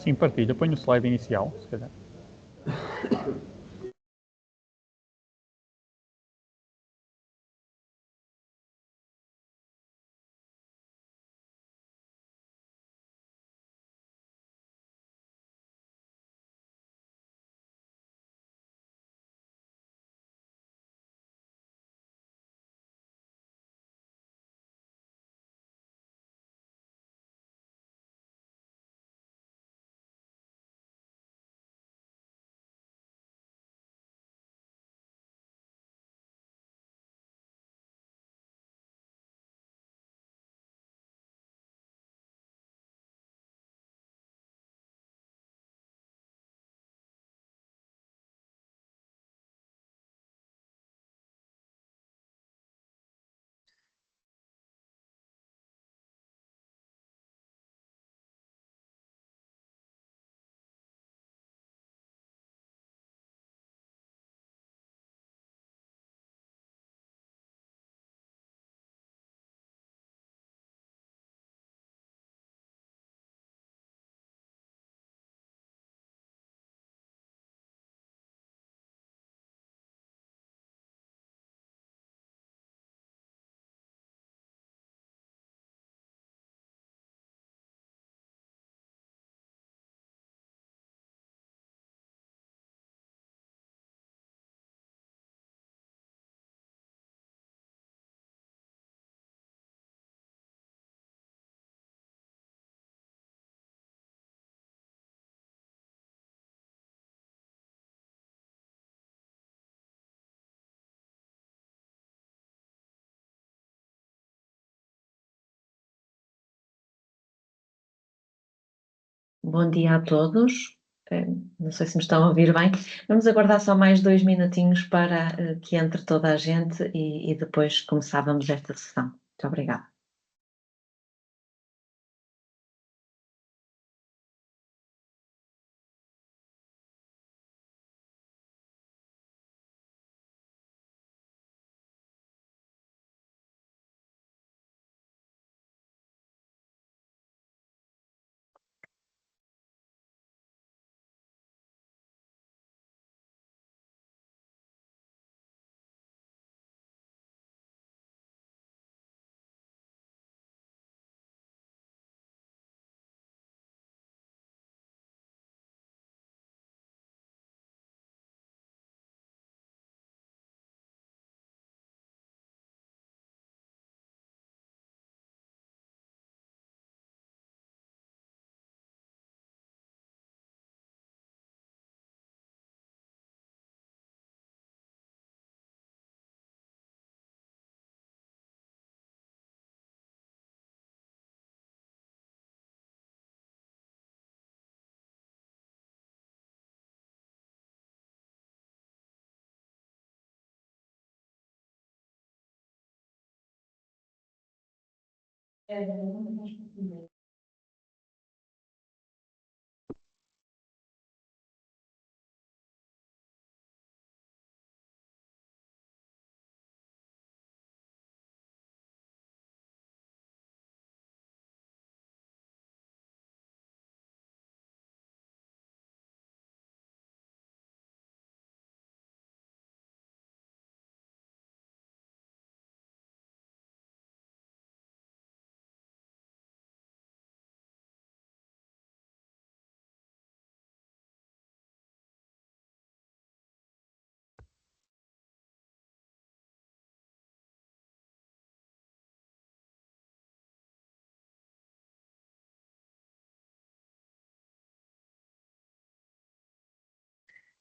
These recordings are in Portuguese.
Sim, partilha. Põe o slide inicial, se calhar. Bom dia a todos. Não sei se me estão a ouvir bem. Vamos aguardar só mais 2 minutinhos para que entre toda a gente e depois começávamos esta sessão. Muito obrigada.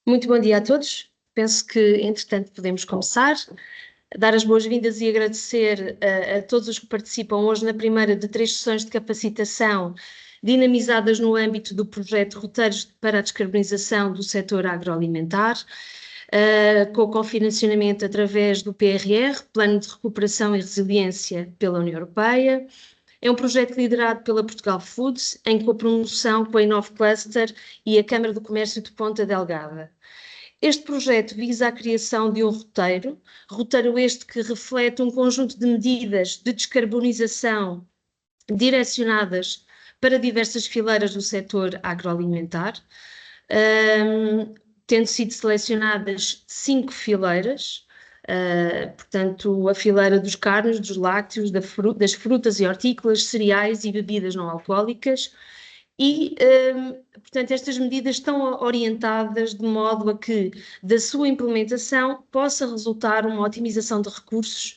Muito bom dia a todos. Penso que, entretanto, podemos começar. Dar as boas-vindas e agradecer a todos os que participam hoje na primeira de 3 sessões de capacitação dinamizadas no âmbito do projeto Roteiros para a Descarbonização do Setor Agroalimentar, com cofinanciamento através do PRR, Plano de Recuperação e Resiliência pela União Europeia. É um projeto liderado pela Portugal Foods, em copromoção com a Inove Cluster e a Câmara do Comércio de Ponta Delgada. Este projeto visa a criação de um roteiro este que reflete um conjunto de medidas de descarbonização direcionadas para diversas fileiras do setor agroalimentar, tendo sido selecionadas 5 fileiras, portanto, a fileira dos carnes, dos lácteos, das frutas e hortícolas, cereais e bebidas não alcoólicas. E, portanto, estas medidas estão orientadas de modo a que, da sua implementação, possa resultar uma otimização de recursos,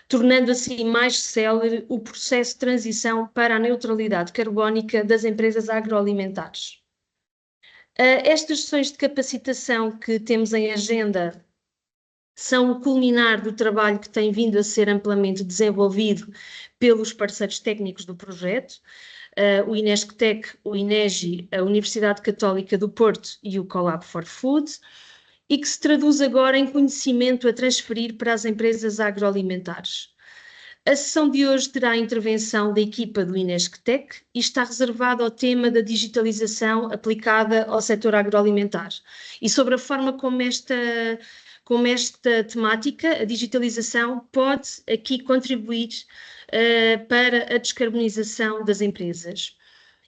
tornando assim mais célere o processo de transição para a neutralidade carbónica das empresas agroalimentares. Estas sessões de capacitação que temos em agenda são o culminar do trabalho que tem vindo a ser amplamente desenvolvido pelos parceiros técnicos do projeto, o INESCTEC, o INEGI, a Universidade Católica do Porto e o Collab for Food, e que se traduz agora em conhecimento a transferir para as empresas agroalimentares. A sessão de hoje terá a intervenção da equipa do INESCTEC e está reservada ao tema da digitalização aplicada ao setor agroalimentar e sobre a forma como esta temática, a digitalização, pode aqui contribuir para a descarbonização das empresas.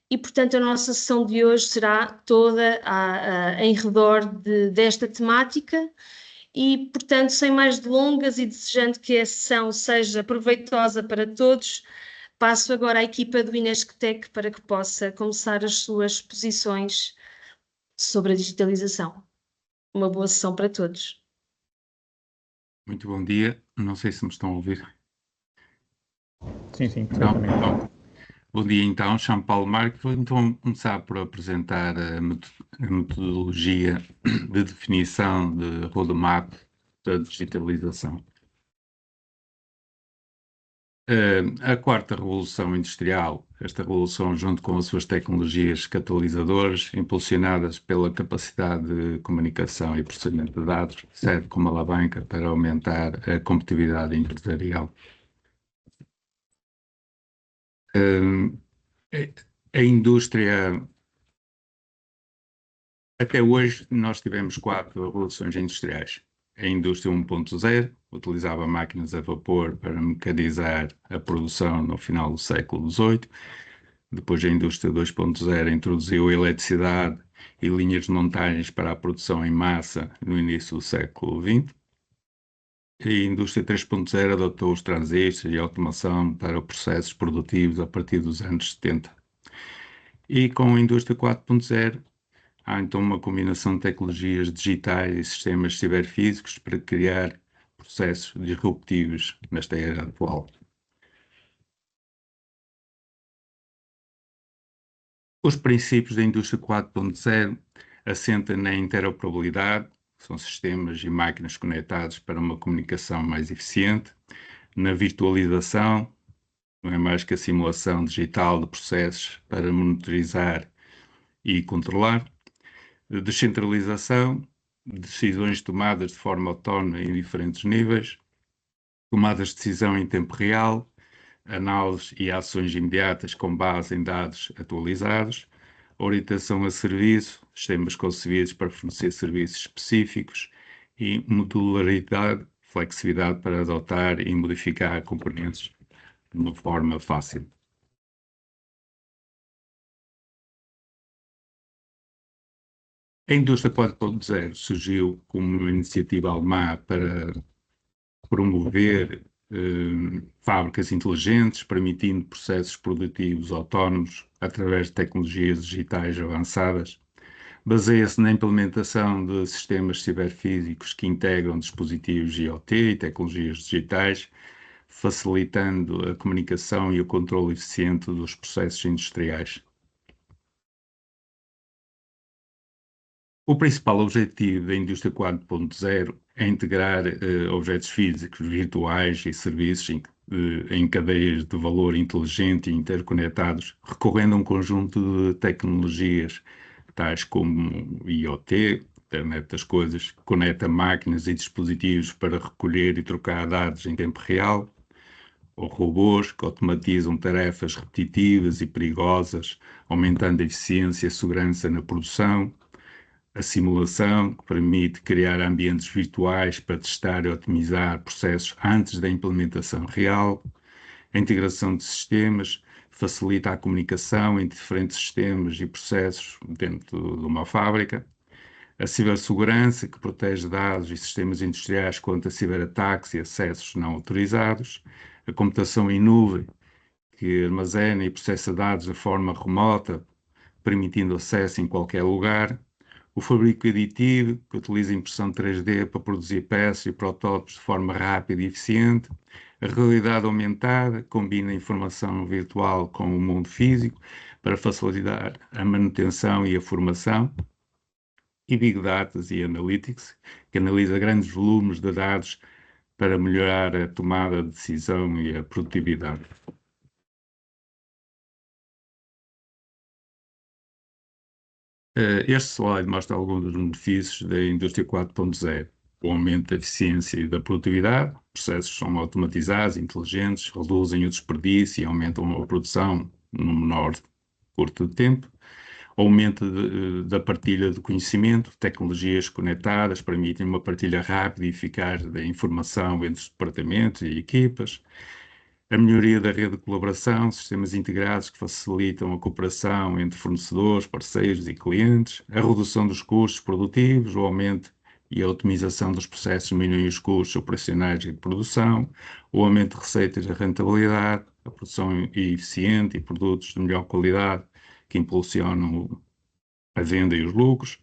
E, portanto, a nossa sessão de hoje será toda em redor desta temática e, portanto, sem mais delongas e desejando que a sessão seja proveitosa para todos, passo agora à equipa do INESCTEC para que possa começar as suas exposições sobre a digitalização. Uma boa sessão para todos. Muito bom dia. Não sei se me estão a ouvir. Sim, sim, Não, perfeitamente. não. Bom dia, então. Chamo Paulo Marques. Vou então começar por apresentar a metodologia de definição de roadmap da digitalização. A quarta revolução industrial, esta revolução junto com as suas tecnologias catalisadoras, impulsionadas pela capacidade de comunicação e processamento de dados, serve como alavanca para aumentar a competitividade empresarial. A indústria, até hoje nós tivemos 4 revoluções industriais. A indústria 1.0 utilizava máquinas a vapor para mecanizar a produção no final do século XVIII. Depois a indústria 2.0 introduziu a eletricidade e linhas de montagens para a produção em massa no início do século XX. A indústria 3.0 adotou os transistores e a automação para processos produtivos a partir dos anos 70. E com a indústria 4.0 há então uma combinação de tecnologias digitais e sistemas ciberfísicos para criar processos disruptivos nesta era atual. Os princípios da indústria 4.0 assentam na interoperabilidade, são sistemas e máquinas conectados para uma comunicação mais eficiente, na virtualização, não é mais que a simulação digital de processos para monitorizar e controlar, descentralização, decisões tomadas de forma autónoma em diferentes níveis, tomadas de decisão em tempo real, análises e ações imediatas com base em dados atualizados, orientação a serviço, sistemas concebidos para fornecer serviços específicos e modularidade, flexibilidade para adotar e modificar componentes de uma forma fácil. A indústria 4.0 surgiu como uma iniciativa alemã para promover fábricas inteligentes, permitindo processos produtivos autónomos através de tecnologias digitais avançadas. Baseia-se na implementação de sistemas ciberfísicos que integram dispositivos IoT e tecnologias digitais, facilitando a comunicação e o controle eficiente dos processos industriais. O principal objetivo da indústria 4.0 é integrar objetos físicos, virtuais e serviços em cadeias de valor inteligente e interconectados, recorrendo a um conjunto de tecnologias, tais como IoT, Internet das Coisas, que conecta máquinas e dispositivos para recolher e trocar dados em tempo real, ou robôs que automatizam tarefas repetitivas e perigosas, aumentando a eficiência e a segurança na produção, a simulação, que permite criar ambientes virtuais para testar e otimizar processos antes da implementação real, a integração de sistemas, facilita a comunicação entre diferentes sistemas e processos dentro de uma fábrica. A cibersegurança, que protege dados e sistemas industriais contra ciberataques e acessos não autorizados. A computação em nuvem, que armazena e processa dados de forma remota, permitindo acesso em qualquer lugar. O fabrico aditivo, que utiliza impressão 3D para produzir peças e protótipos de forma rápida e eficiente. A realidade aumentada combina a informação virtual com o mundo físico para facilitar a manutenção e a formação. E Big Data e Analytics, que analisa grandes volumes de dados para melhorar a tomada de decisão e a produtividade. Este slide mostra alguns dos benefícios da indústria 4.0. O aumento da eficiência e da produtividade, processos são automatizados, inteligentes, reduzem o desperdício e aumentam a produção no menor curto de tempo. Aumento da partilha de conhecimento, tecnologias conectadas permitem uma partilha rápida e eficaz da informação entre os departamentos e equipas. A melhoria da rede de colaboração, sistemas integrados que facilitam a cooperação entre fornecedores, parceiros e clientes. A redução dos custos produtivos, o aumento e a otimização dos processos diminuem os custos operacionais e de produção. O aumento de receitas e a rentabilidade, a produção eficiente e produtos de melhor qualidade que impulsionam a venda e os lucros,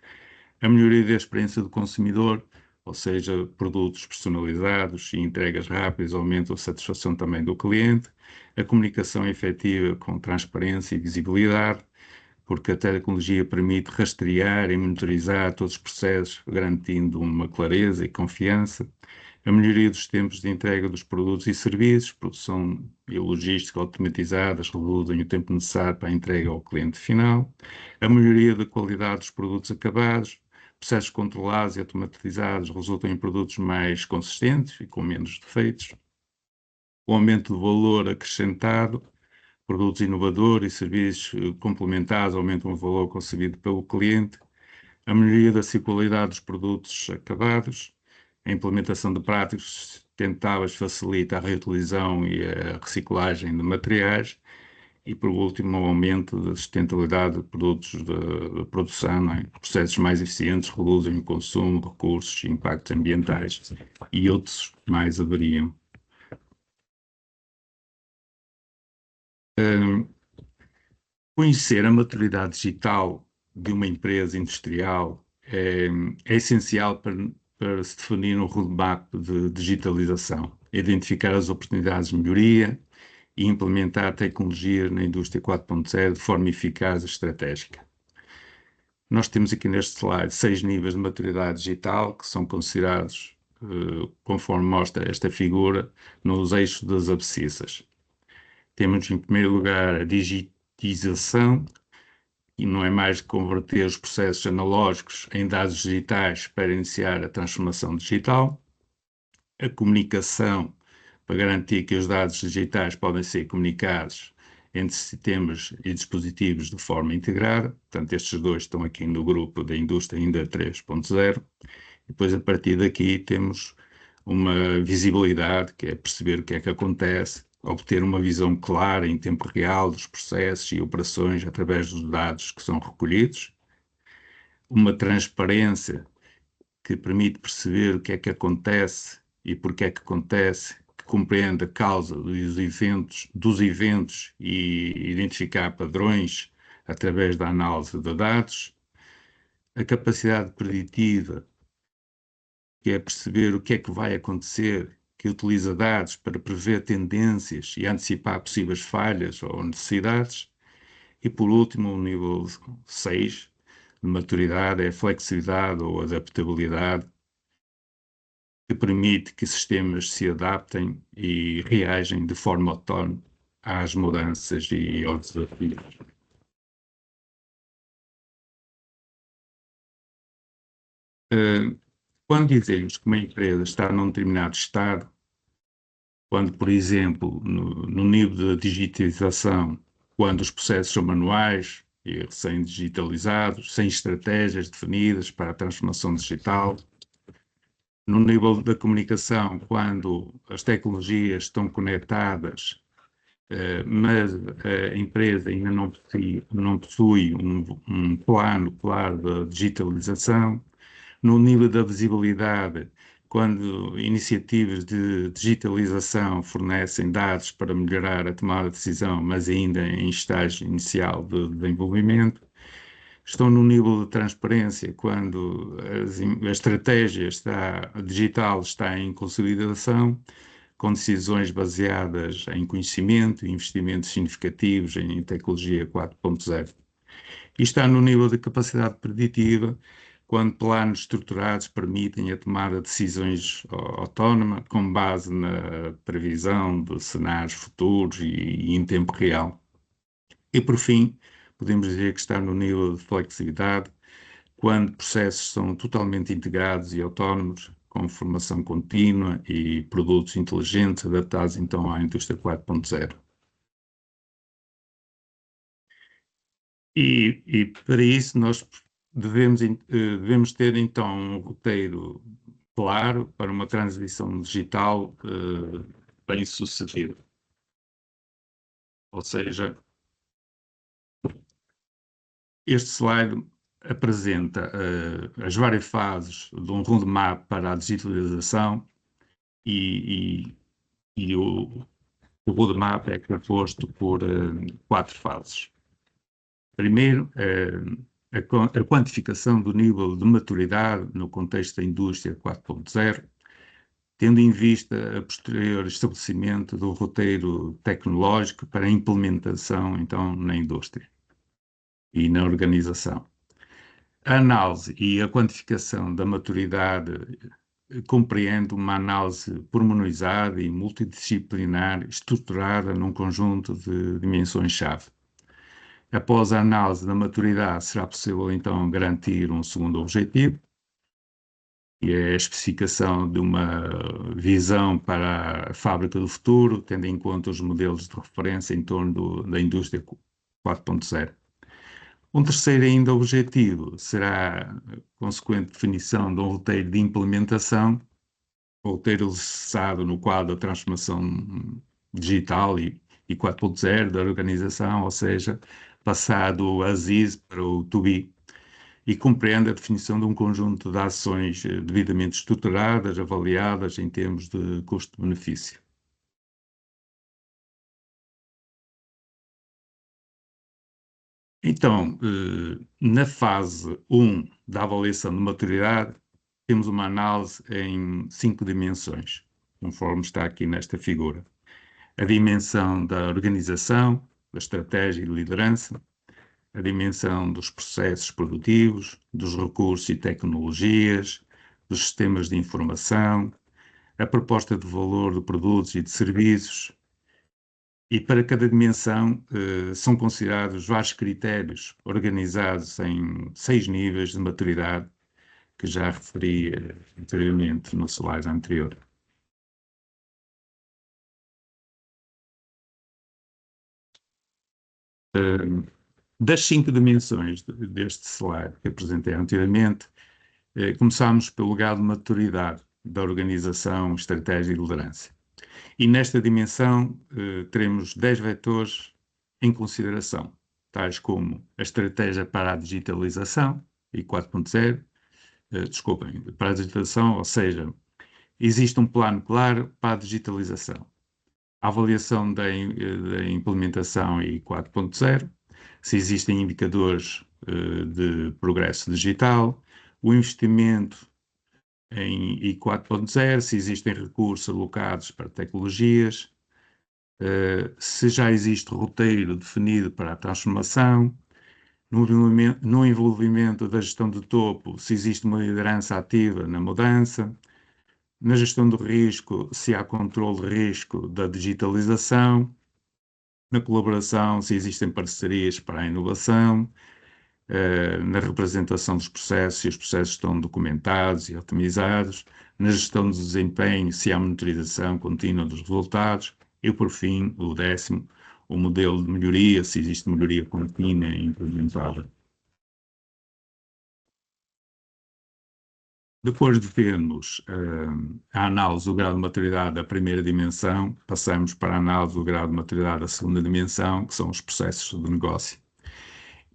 a melhoria da experiência do consumidor, ou seja, produtos personalizados e entregas rápidas aumentam a satisfação também do cliente, a comunicação efetiva com transparência e visibilidade, porque a tecnologia permite rastrear e monitorizar todos os processos, garantindo uma clareza e confiança, a melhoria dos tempos de entrega dos produtos e serviços, produção e logística automatizadas reduzem o tempo necessário para a entrega ao cliente final, a melhoria da qualidade dos produtos acabados, processos controlados e automatizados resultam em produtos mais consistentes e com menos defeitos, o aumento do valor acrescentado, produtos inovadores e serviços complementares aumentam o valor concebido pelo cliente, a melhoria da circularidade dos produtos acabados, a implementação de práticas sustentáveis facilita a reutilização e a reciclagem de materiais e, por último, o aumento da sustentabilidade de produtos de produção, não é? Processos mais eficientes reduzem o consumo de recursos e impactos ambientais e outros mais haveriam. Conhecer a maturidade digital de uma empresa industrial é essencial para se definir um roadmap de digitalização, identificar as oportunidades de melhoria e implementar tecnologias na indústria 4.0 de forma eficaz e estratégica. Nós temos aqui neste slide 6 níveis de maturidade digital que são considerados, conforme mostra esta figura, nos eixos das abscissas. Temos, em primeiro lugar, a digitização, e não é mais converter os processos analógicos em dados digitais para iniciar a transformação digital. A comunicação, para garantir que os dados digitais podem ser comunicados entre sistemas e dispositivos de forma integrada. Portanto, estes dois estão aqui no grupo da indústria ainda 3.0. Depois, a partir daqui, temos uma visibilidade, que é perceber o que é que acontece, obter uma visão clara em tempo real dos processos e operações através dos dados que são recolhidos, uma transparência que permite perceber o que é que acontece e porque é que acontece, que compreende a causa dos eventos e identificar padrões através da análise de dados, a capacidade preditiva, que é perceber o que é que vai acontecer, que utiliza dados para prever tendências e antecipar possíveis falhas ou necessidades. E, por último, o nível 6 de maturidade é a flexibilidade ou adaptabilidade, que permite que sistemas se adaptem e reagem de forma autónoma às mudanças e aos desafios. Quando dizemos que uma empresa está num determinado estado, quando, por exemplo, no nível de digitalização, quando os processos são manuais e recém-digitalizados, sem estratégias definidas para a transformação digital, no nível da comunicação, quando as tecnologias estão conectadas mas a empresa ainda não possui um plano claro de digitalização. No nível da visibilidade, quando iniciativas de digitalização fornecem dados para melhorar a tomada de decisão, mas ainda em estágio inicial de desenvolvimento. Estão no nível de transparência, quando a estratégia digital está em consolidação, com decisões baseadas em conhecimento e investimentos significativos em tecnologia 4.0. E está no nível de capacidade preditiva, quando planos estruturados permitem a tomada de decisões autónoma com base na previsão de cenários futuros e em tempo real. E, por fim, podemos dizer que está no nível de flexibilidade, quando processos são totalmente integrados e autónomos, com formação contínua e produtos inteligentes adaptados então à indústria 4.0. E para isso nós devemos ter então um roteiro claro para uma transição digital bem sucedida. Ou seja, este slide apresenta as várias fases de um roadmap para a digitalização e o roadmap é composto por 4 fases. Primeiro, a quantificação do nível de maturidade no contexto da indústria 4.0, tendo em vista a posterior estabelecimento do roteiro tecnológico para a implementação, então, na indústria e na organização. A análise e a quantificação da maturidade compreende uma análise pormenorizada e multidisciplinar estruturada num conjunto de dimensões-chave. Após a análise da maturidade, será possível, então, garantir um segundo objetivo, que é a especificação de uma visão para a fábrica do futuro, tendo em conta os modelos de referência em torno da indústria 4.0. Um terceiro ainda objetivo será a consequente definição de um roteiro de implementação, roteiro alicerçado no quadro da transformação digital e 4.0 da organização, ou seja, passado o as-is para o to-be, e compreende a definição de um conjunto de ações devidamente estruturadas, avaliadas em termos de custo-benefício. Então, na fase 1 da avaliação de maturidade, temos uma análise em 5 dimensões, conforme está aqui nesta figura. A dimensão da organização, da estratégia e liderança, a dimensão dos processos produtivos, dos recursos e tecnologias, dos sistemas de informação, a proposta de valor de produtos e de serviços. E para cada dimensão são considerados vários critérios organizados em 6 níveis de maturidade, que já referi anteriormente no slide anterior. Das 5 dimensões deste slide que apresentei anteriormente, começamos pelo grau de maturidade da organização, estratégia e liderança. E nesta dimensão teremos 10 vetores em consideração, tais como a estratégia para a digitalização e 4.0, para a digitalização, ou seja, existe um plano claro para a digitalização. A avaliação da implementação e 4.0, se existem indicadores de progresso digital, o investimento em I 4.0, se existem recursos alocados para tecnologias, se já existe roteiro definido para a transformação, no envolvimento da gestão de topo, se existe uma liderança ativa na mudança, na gestão do risco, se há controle de risco da digitalização, na colaboração, se existem parcerias para a inovação, na representação dos processos, se os processos estão documentados e otimizados, na gestão do desempenho, se há monitorização contínua dos resultados, e, por fim, o 10º, o modelo de melhoria, se existe melhoria contínua e implementada. Depois de vermos a análise do grau de maturidade da primeira dimensão, passamos para a análise do grau de maturidade da segunda dimensão, que são os processos de negócio.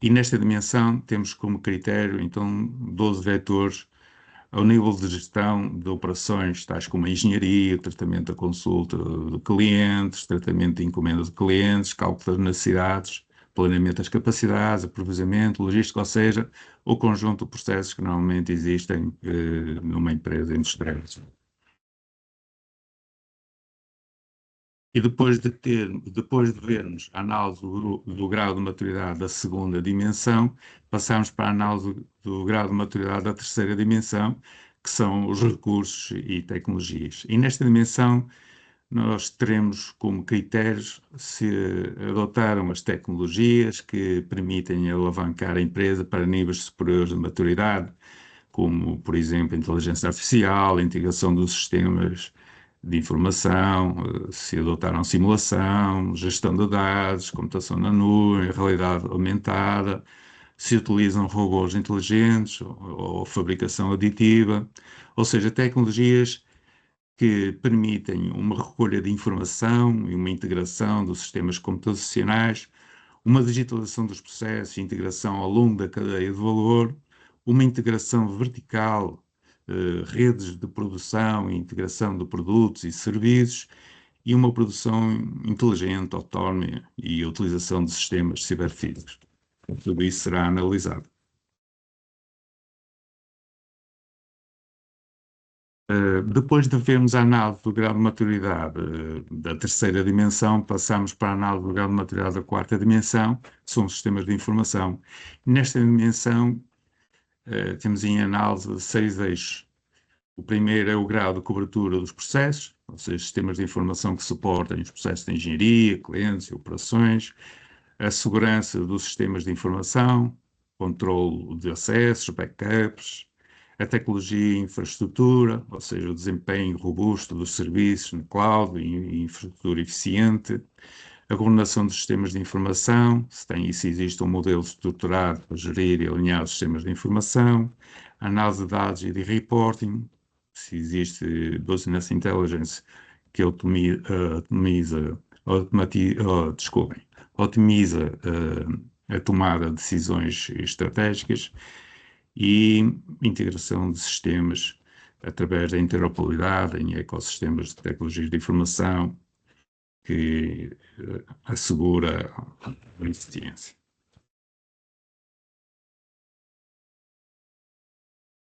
E nesta dimensão temos como critério, então, 12 vetores ao nível de gestão de operações, tais como a engenharia, tratamento da consulta de clientes, tratamento de encomendas de clientes, cálculo das necessidades, planeamento das capacidades, aprovisionamento, logística, ou seja, o conjunto de processos que normalmente existem numa empresa industrial. E depois de vermos a análise do grau de maturidade da segunda dimensão, passamos para a análise do grau de maturidade da terceira dimensão, que são os recursos e tecnologias. E nesta dimensão, nós teremos como critérios se adotaram as tecnologias que permitem alavancar a empresa para níveis superiores de maturidade, como, por exemplo, a inteligência artificial, a integração dos sistemas de informação, se adotaram simulação, gestão de dados, computação na nuvem, realidade aumentada, se utilizam robôs inteligentes ou fabricação aditiva, ou seja, tecnologias que permitem uma recolha de informação e uma integração dos sistemas computacionais, uma digitalização dos processos e integração ao longo da cadeia de valor, uma integração vertical, redes de produção e integração de produtos e serviços e uma produção inteligente, autónoma e a utilização de sistemas ciberfísicos. Tudo isso será analisado. Depois de vermos a análise do grau de maturidade da terceira dimensão, passamos para a análise do grau de maturidade da quarta dimensão, que são os sistemas de informação. Nesta dimensão, temos em análise 6 eixos. O primeiro é o grau de cobertura dos processos, ou seja, sistemas de informação que suportem os processos de engenharia, clientes e operações, a segurança dos sistemas de informação, controle de acessos, backups, a tecnologia e infraestrutura, ou seja, o desempenho robusto dos serviços no cloud e infraestrutura eficiente, a governação dos sistemas de informação, se existe um modelo estruturado para gerir e alinhar os sistemas de informação, a análise de dados e de reporting, se existe Business Intelligence que otimiza a tomada de decisões estratégicas e integração de sistemas através da interoperabilidade em ecossistemas de tecnologias de informação que assegura a eficiência.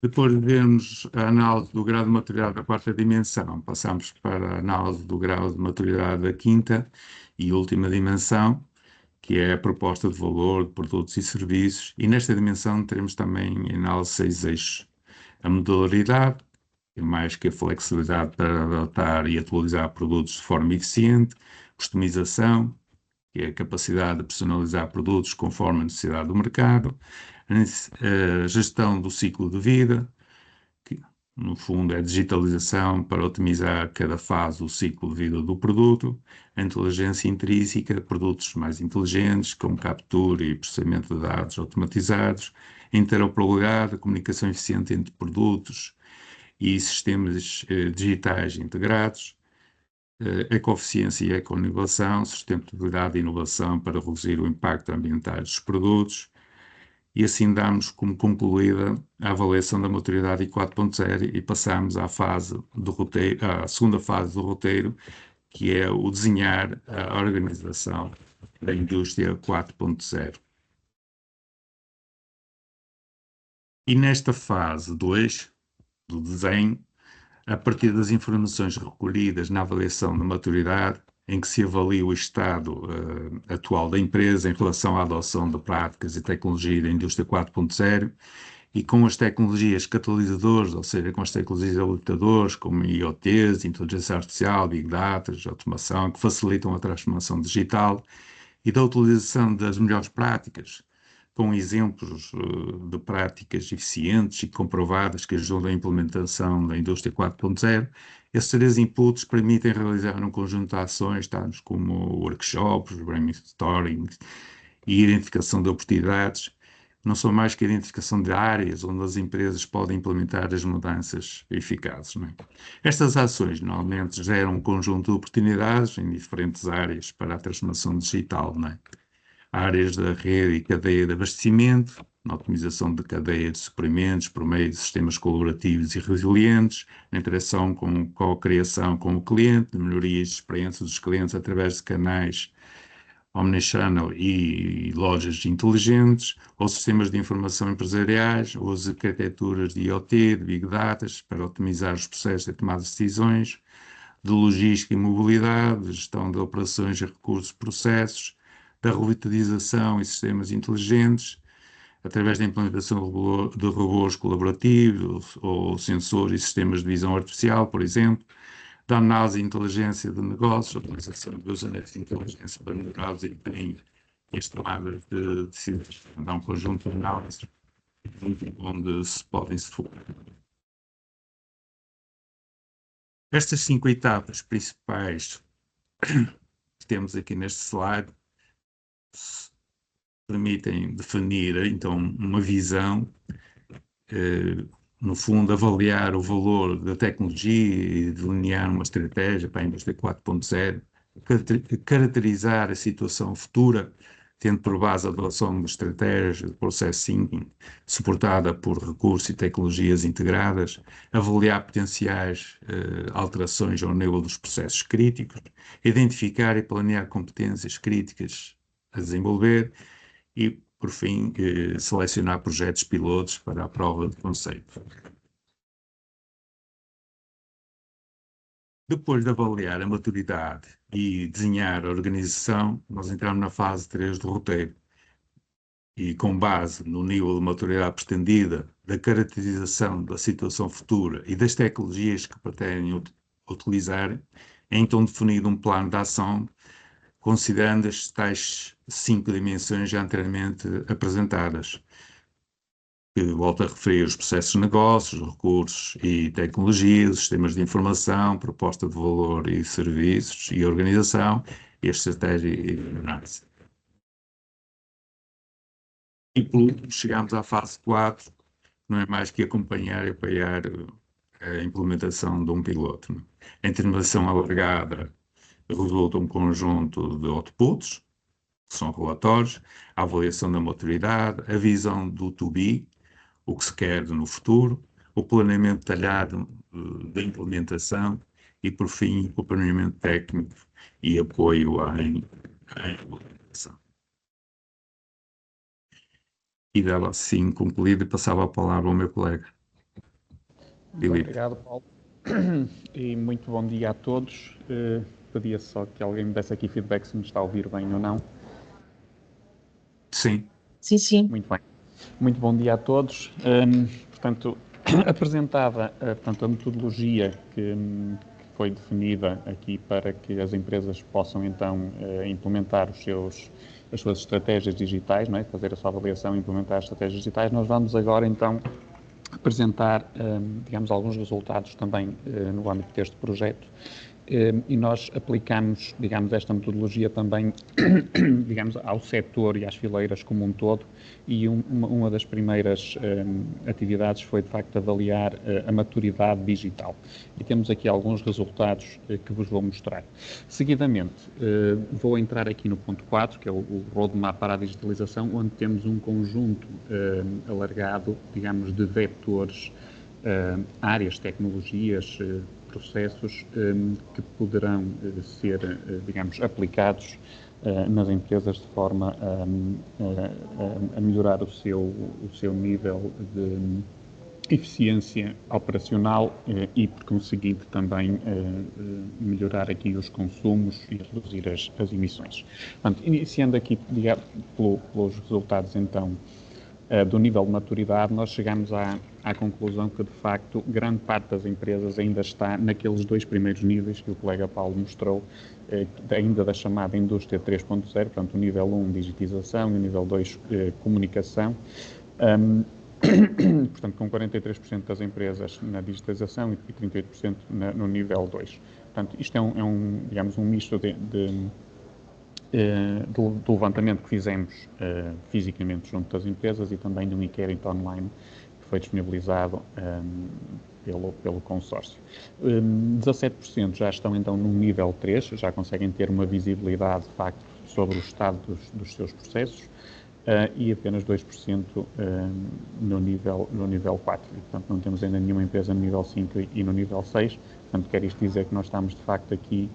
Depois de vermos a análise do grau de maturidade da quarta dimensão, passamos para a análise do grau de maturidade da quinta e última dimensão, que é a proposta de valor de produtos e serviços, e nesta dimensão teremos também em análise 6 eixos. A modularidade, que é mais que a flexibilidade para adaptar e atualizar produtos de forma eficiente, customização, que é a capacidade de personalizar produtos conforme a necessidade do mercado, a gestão do ciclo de vida, que no fundo é a digitalização para otimizar cada fase do ciclo de vida do produto, a inteligência intrínseca, produtos mais inteligentes, com captura e processamento de dados automatizados, a interoperabilidade, a comunicação eficiente entre produtos e sistemas digitais integrados, ecoeficiência e eco-inovação, sustentabilidade e inovação para reduzir o impacto ambiental dos produtos, e assim damos como concluída a avaliação da maturidade I 4.0 e passamos à segunda fase do roteiro, que é o desenhar a organização da indústria 4.0. E nesta fase 2 do desenho, a partir das informações recolhidas na avaliação da maturidade, em que se avalia o estado atual da empresa em relação à adoção de práticas e tecnologia da indústria 4.0 e com as tecnologias catalisadoras, ou seja, com as tecnologias habilitadoras, como IoTs, inteligência artificial, Big Data, automação, que facilitam a transformação digital, e da utilização das melhores práticas, com exemplos de práticas eficientes e comprovadas que ajudam a implementação da indústria 4.0, esses 3 inputs permitem realizar um conjunto de ações, tais como workshops, brainstorming e identificação de oportunidades, não são mais que a identificação de áreas onde as empresas podem implementar as mudanças eficazes, não é? Estas ações normalmente geram um conjunto de oportunidades em diferentes áreas para a transformação digital, não é? Áreas da rede e cadeia de abastecimento, na otimização da cadeia de suprimentos por meio de sistemas colaborativos e resilientes, na interação com co-criação com o cliente, melhorias de experiência dos clientes através de canais omnichannel e lojas inteligentes, ou sistemas de informação empresariais, ou as arquiteturas de IoT, de Big Data, para otimizar os processos de tomada de decisões, de logística e mobilidade, de gestão de operações e recursos e processos, da revitalização e sistemas inteligentes, através da implementação de robôs colaborativos ou sensores e sistemas de visão artificial, por exemplo, da análise e inteligência de negócios, a utilização dos anéis de inteligência para melhorar o desempenho e as tomadas de decisões. Dá um conjunto de análises onde se podem se focar. Estas 5 etapas principais que temos aqui neste slide permitem definir, então, uma visão, no fundo, avaliar o valor da tecnologia e delinear uma estratégia para a indústria 4.0, caracterizar a situação futura, tendo por base a adoção de uma estratégia de process thinking, suportada por recursos e tecnologias integradas, avaliar potenciais alterações ao nível dos processos críticos, identificar e planear competências críticas a desenvolver e, por fim, selecionar projetos pilotos para a prova de conceito. Depois de avaliar a maturidade e desenhar a organização, nós entramos na fase 3 do roteiro. E com base no nível de maturidade pretendida, da caracterização da situação futura e das tecnologias que pretendem utilizar, é então definido um plano de ação considerando as tais 5 dimensões já anteriormente apresentadas, que volto a referir os processos de negócios, recursos e tecnologias, sistemas de informação, proposta de valor e serviços e organização, e a estratégia e governança. E por último, chegamos à fase 4, não é mais que acompanhar e apoiar a implementação de um piloto. A implementação alargada resulta um conjunto de outputs, que são relatórios, a avaliação da maturidade, a visão do to-be, o que se quer no futuro, o planeamento detalhado da implementação e, por fim, o acompanhamento técnico e apoio à implementação. E dela assim concluído e passava a palavra ao meu colega. Muito obrigado, Paulo. E muito bom dia a todos. Pedia só que alguém me desse aqui feedback se me está a ouvir bem ou não. Sim. Sim, sim. Muito bem. Muito bom dia a todos. Portanto, apresentada a metodologia que foi definida aqui para que as empresas possam então implementar as suas estratégias digitais, não é? Fazer a sua avaliação e implementar as estratégias digitais, nós vamos agora então apresentar, digamos, alguns resultados também no âmbito deste projeto. E nós aplicamos, digamos, esta metodologia também, digamos, ao setor e às fileiras como um todo, e uma das primeiras atividades foi, de facto, avaliar a maturidade digital. E temos aqui alguns resultados que vos vou mostrar. Seguidamente, vou entrar aqui no ponto 4, que é o roadmap para a digitalização, onde temos um conjunto alargado, digamos, de vetores, áreas, tecnologias, processos que poderão ser, digamos, aplicados nas empresas de forma a melhorar o seu nível de eficiência operacional e, por conseguinte, também melhorar aqui os consumos e reduzir as emissões. Portanto, iniciando aqui, digamos, pelos resultados, então, do nível de maturidade, nós chegamos à conclusão que, de facto, grande parte das empresas ainda está naqueles 2 primeiros níveis que o colega Paulo mostrou, ainda da chamada indústria 3.0, portanto, o nível 1, digitização, e o nível 2, comunicação. Portanto, com 43% das empresas na digitalização e 38% no nível 2. Portanto, isto é digamos, um misto do levantamento que fizemos fisicamente junto das empresas e também de um inquérito online que foi disponibilizado pelo consórcio. 17% já estão então no nível 3, já conseguem ter uma visibilidade de facto sobre o estado dos seus processos, e apenas 2% no nível 4. E, portanto, não temos ainda nenhuma empresa no nível 5 e no nível 6. Portanto, quer isto dizer que nós estamos de facto aqui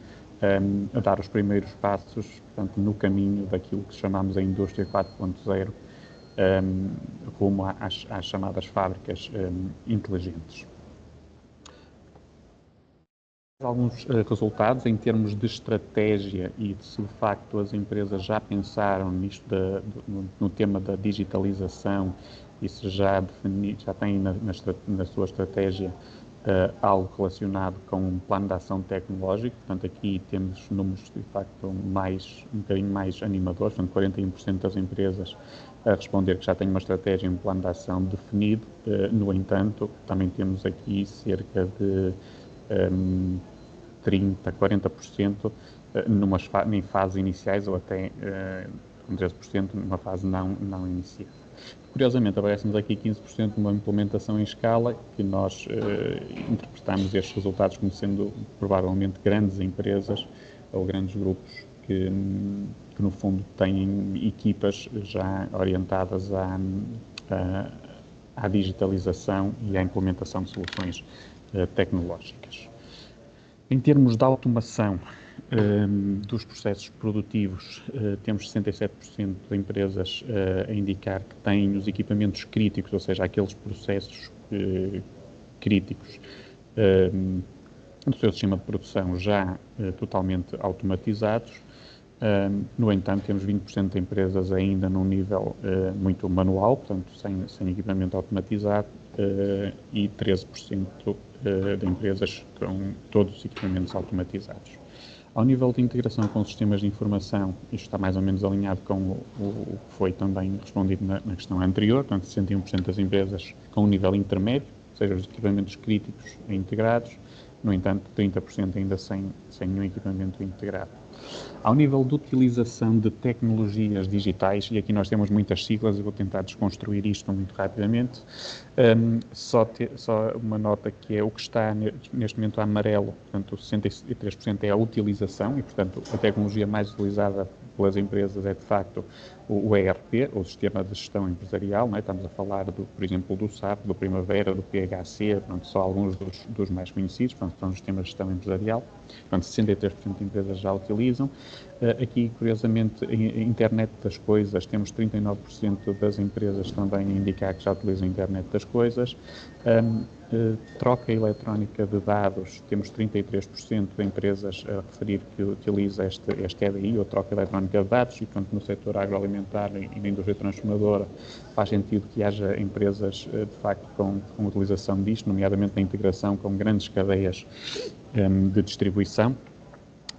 a dar os primeiros passos, portanto, no caminho daquilo que chamamos a indústria 4.0, rumo às chamadas fábricas inteligentes. Alguns resultados em termos de estratégia e de se de facto as empresas já pensaram nisto no tema da digitalização e se já têm na sua estratégia algo relacionado com um plano de ação tecnológico. Portanto, aqui temos números de facto um bocadinho mais animadores, portanto 41% das empresas a responder que já têm uma estratégia e um plano de ação definido. No entanto, também temos aqui cerca de 30%, 40% em fases iniciais ou até 13% numa fase não inicial. Curiosamente, aparece-nos aqui 15% numa implementação em escala, que nós interpretamos estes resultados como sendo provavelmente grandes empresas ou grandes grupos que no fundo têm equipas já orientadas à digitalização e à implementação de soluções tecnológicas. Em termos de automação dos processos produtivos, temos 67% de empresas a indicar que têm os equipamentos críticos, ou seja, aqueles processos críticos do seu sistema de produção já totalmente automatizados. No entanto, temos 20% de empresas ainda num nível muito manual, portanto, sem equipamento automatizado, e 13% de empresas com todos os equipamentos automatizados. Ao nível de integração com sistemas de informação, isto está mais ou menos alinhado com o que foi também respondido na questão anterior, portanto, 61% das empresas com um nível intermédio, ou seja, os equipamentos críticos integrados, no entanto, 30% ainda sem nenhum equipamento integrado. Ao nível de utilização de tecnologias digitais, e aqui nós temos muitas siglas, eu vou tentar desconstruir isto muito rapidamente, só uma nota que é o que está neste momento a amarelo, portanto 63% é a utilização e, portanto, a tecnologia mais utilizada pelas empresas é de facto o ERP, o Sistema de Gestão Empresarial, não é? Estamos a falar, por exemplo, do SAP, do Primavera, do PHC, portanto, só alguns dos mais conhecidos, portanto, são os sistemas de gestão empresarial, portanto 63% de empresas já utilizam. Aqui, curiosamente, a internet das coisas, temos 39% das empresas também a indicar que já utilizam a internet das coisas. Troca eletrónica de dados, temos 33% de empresas a referir que utiliza este EDI, ou troca eletrónica de dados, e, portanto, no setor agroalimentar e na indústria transformadora faz sentido que haja empresas, de facto, com utilização disto, nomeadamente na integração com grandes cadeias de distribuição,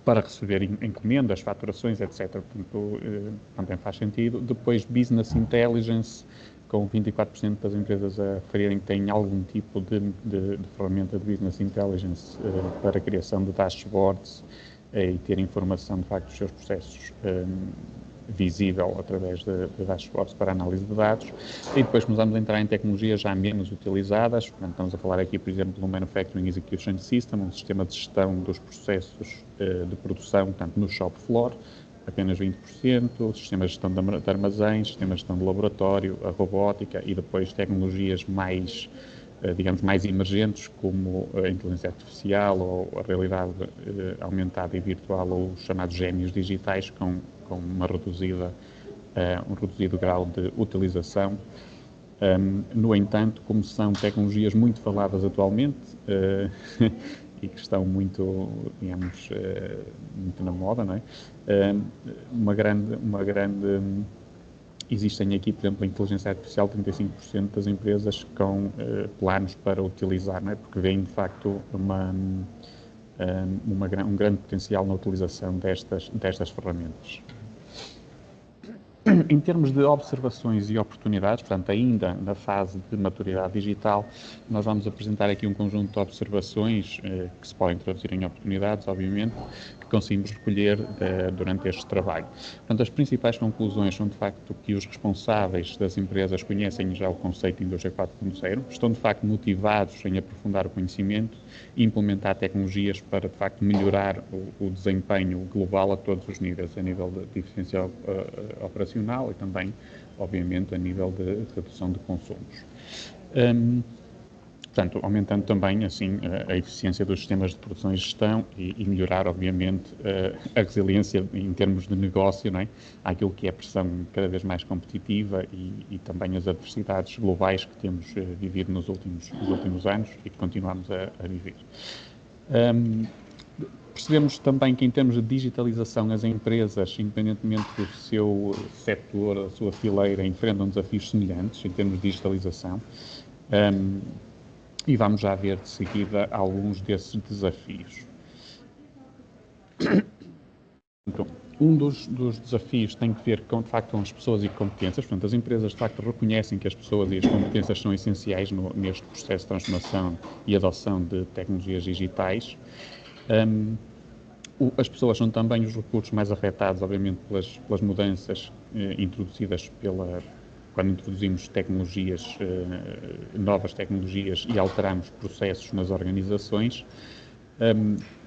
para receber encomendas, faturações, etc. Portanto, também faz sentido. Depois, Business Intelligence, com 24% das empresas a referirem que têm algum tipo de ferramenta de Business Intelligence para a criação de dashboards e ter informação, de facto, dos seus processos visível através de dashboards para análise de dados. E depois começamos a entrar em tecnologias já menos utilizadas. Portanto, estamos a falar aqui, por exemplo, do Manufacturing Execution System, um sistema de gestão dos processos de produção, portanto, no shop floor, apenas 20%, sistemas de gestão de armazéns, sistemas de gestão de laboratório, a robótica e depois tecnologias mais, digamos, mais emergentes, como a inteligência artificial ou a realidade aumentada e virtual, ou os chamados génios digitais, com um reduzido grau de utilização. No entanto, como são tecnologias muito faladas atualmente e que estão muito, digamos, muito na moda, não é? Existem aqui, por exemplo, a inteligência artificial, 35% das empresas com planos para utilizar, não é? Porque veem, de facto, um grande potencial na utilização destas ferramentas. Em termos de observações e oportunidades, portanto, ainda na fase de maturidade digital, nós vamos apresentar aqui um conjunto de observações que se podem traduzir em oportunidades, obviamente, que conseguimos recolher durante este trabalho. Portanto, as principais conclusões são, de facto, que os responsáveis das empresas conhecem já o conceito de Indústria 4.0, estão, de facto, motivados em aprofundar o conhecimento e implementar tecnologias para, de facto, melhorar o desempenho global a todos os níveis, a nível de eficiência operacional e também, obviamente, a nível de redução de consumos. Portanto, aumentando também, assim, a eficiência dos sistemas de produção e gestão e melhorar, obviamente, a resiliência em termos de negócio, não é? Àquilo que é a pressão cada vez mais competitiva e também as adversidades globais que temos vivido nos últimos anos e que continuamos a viver. Percebemos também que, em termos de digitalização, as empresas, independentemente do seu setor, a sua fileira, enfrentam desafios semelhantes em termos de digitalização. E vamos já ver de seguida alguns desses desafios. Então, um dos desafios tem que ver com, de facto, com as pessoas e competências. Portanto, as empresas, de facto, reconhecem que as pessoas e as competências são essenciais neste processo de transformação e adoção de tecnologias digitais. As pessoas são também os recursos mais afetados, obviamente, pelas mudanças introduzidas quando introduzimos tecnologias, novas tecnologias e alteramos processos nas organizações.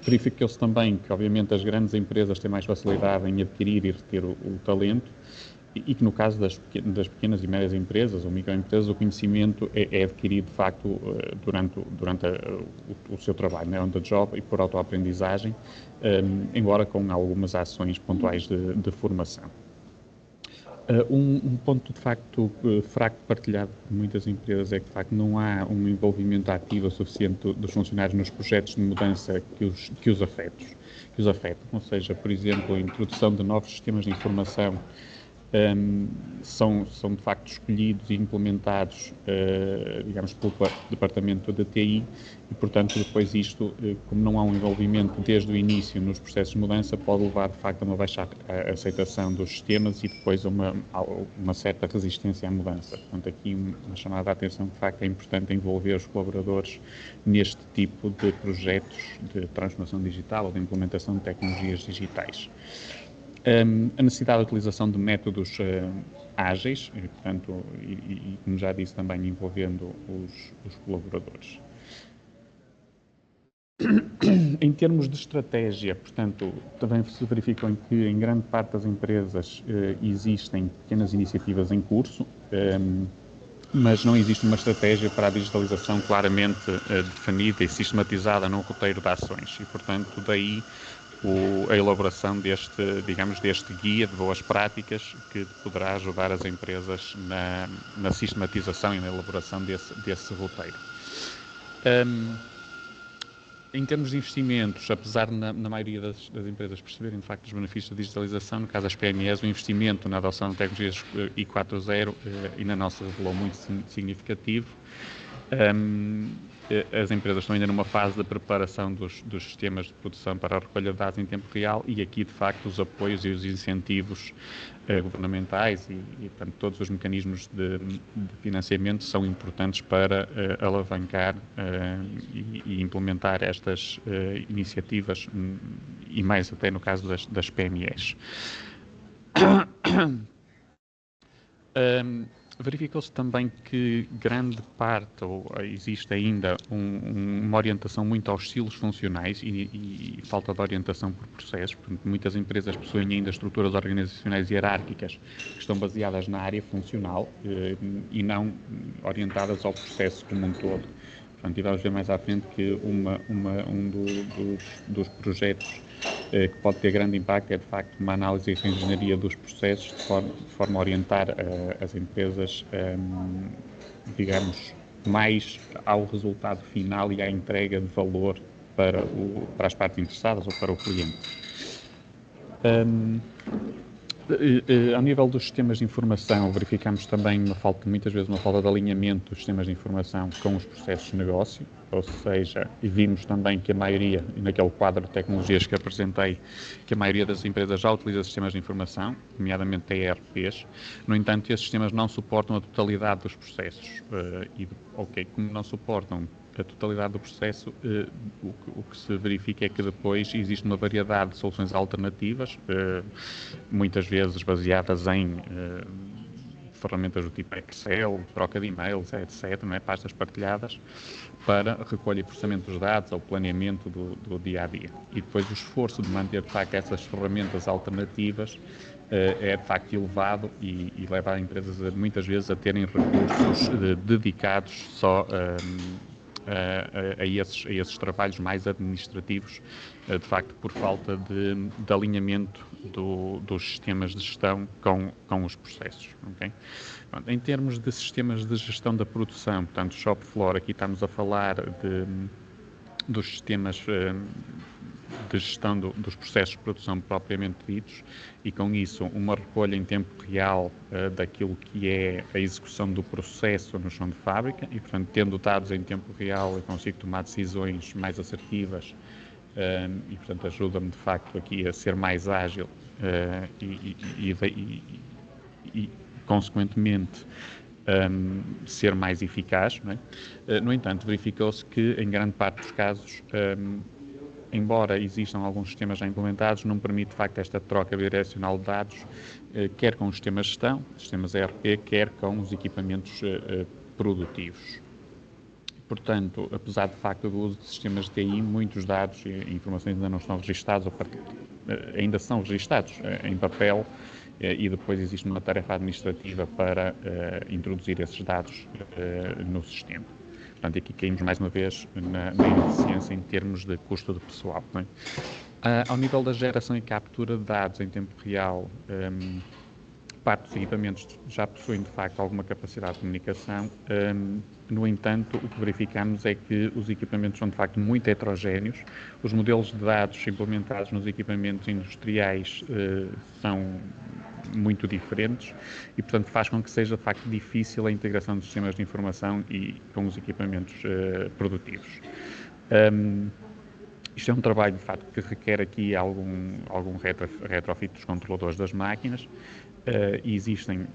Verificou-se também que, obviamente, as grandes empresas têm mais facilidade em adquirir e reter o talento e que, no caso das pequenas e médias empresas ou microempresas, o conhecimento é adquirido, de facto, durante o seu trabalho, né, on the job e por autoaprendizagem, embora com algumas ações pontuais de formação. Um ponto, de facto, fraco partilhado por muitas empresas é que, de facto, não há um envolvimento ativo suficiente dos funcionários nos projetos de mudança que os afetam. Ou seja, por exemplo, a introdução de novos sistemas de informação são de facto escolhidos e implementados, digamos, pelo departamento da TI e, portanto, depois isto, como não há um envolvimento desde o início nos processos de mudança, pode levar, de facto, a uma baixa aceitação dos sistemas e depois a uma certa resistência à mudança. Portanto, aqui uma chamada de atenção, de facto, é importante envolver os colaboradores neste tipo de projetos de transformação digital ou de implementação de tecnologias digitais. A necessidade de utilização de métodos ágeis, e, portanto, e como já disse, também envolvendo os colaboradores. Em termos de estratégia, portanto, também se verificam que em grande parte das empresas existem pequenas iniciativas em curso, mas não existe uma estratégia para a digitalização claramente definida e sistematizada num roteiro de ações e, portanto, daí a elaboração deste guia de boas práticas que poderá ajudar as empresas na sistematização e na elaboração desse roteiro. Em termos de investimentos, apesar na maioria das empresas perceberem de facto os benefícios da digitalização, no caso das PMEs, o investimento na adoção de tecnologias I 4.0 ainda não se revelou muito significativo. As empresas estão ainda numa fase de preparação dos sistemas de produção para a recolha de dados em tempo real e aqui, de facto, os apoios e os incentivos governamentais e portanto, todos os mecanismos de financiamento são importantes para alavancar e implementar estas iniciativas e mais até no caso das PMEs. Verificou-se também que grande parte, ou existe ainda uma orientação muito aos estilos funcionais e falta de orientação por processos. Portanto, muitas empresas possuem ainda estruturas organizacionais hierárquicas que estão baseadas na área funcional e não orientadas ao processo como um todo. Portanto, e vamos ver mais à frente que um dos projetos que pode ter grande impacto é, de facto, uma análise e reengenharia dos processos de forma a orientar as empresas, digamos, mais ao resultado final e à entrega de valor para as partes interessadas ou para o cliente. Ao nível dos sistemas de informação, verificamos também muitas vezes uma falta de alinhamento dos sistemas de informação com os processos de negócio, ou seja, e vimos também que a maioria, e naquele quadro de tecnologias que apresentei, que a maioria das empresas já utiliza sistemas de informação, nomeadamente ERPs. No entanto, esses sistemas não suportam a totalidade dos processos. Como não suportam a totalidade do processo, o que se verifica é que depois existe uma variedade de soluções alternativas, muitas vezes baseadas em ferramentas do tipo Excel, troca de e-mails, etc., não é? Pastas partilhadas, para recolha e processamento dos dados ou planeamento do dia-a-dia. E depois o esforço de manter, de facto, essas ferramentas alternativas é, de facto, elevado e leva a empresas, muitas vezes, a terem recursos dedicados só a esses trabalhos mais administrativos, de facto, por falta de alinhamento dos sistemas de gestão com os processos. Okay? Em termos de sistemas de gestão da produção, portanto, shop floor, aqui estamos a falar dos sistemas de gestão dos processos de produção propriamente ditos, e com isso uma recolha em tempo real daquilo que é a execução do processo no chão de fábrica, e portanto, tendo dados em tempo real, eu consigo tomar decisões mais assertivas e portanto ajuda-me de facto aqui a ser mais ágil e consequentemente ser mais eficaz, não é? No entanto, verificou-se que em grande parte dos casos, embora existam alguns sistemas já implementados, não permite de facto esta troca bidirecional de dados, quer com os sistemas de gestão, sistemas ERP, quer com os equipamentos produtivos. Portanto, apesar de facto do uso de sistemas de TI, muitos dados e informações ainda não estão registados, ainda são registados em papel, e depois existe uma tarefa administrativa para introduzir esses dados no sistema. Portanto, aqui caímos mais uma vez na ineficiência em termos de custo de pessoal. Não é? Ao nível da geração e captura de dados em tempo real, parte dos equipamentos já possuem de facto alguma capacidade de comunicação. No entanto, o que verificamos é que os equipamentos são de facto muito heterogéneos, os modelos de dados implementados nos equipamentos industriais são muito diferentes e, portanto, faz com que seja de facto difícil a integração dos sistemas de informação e com os equipamentos produtivos. Isto é um trabalho de facto que requer aqui algum retrofit dos controladores das máquinas. Exigem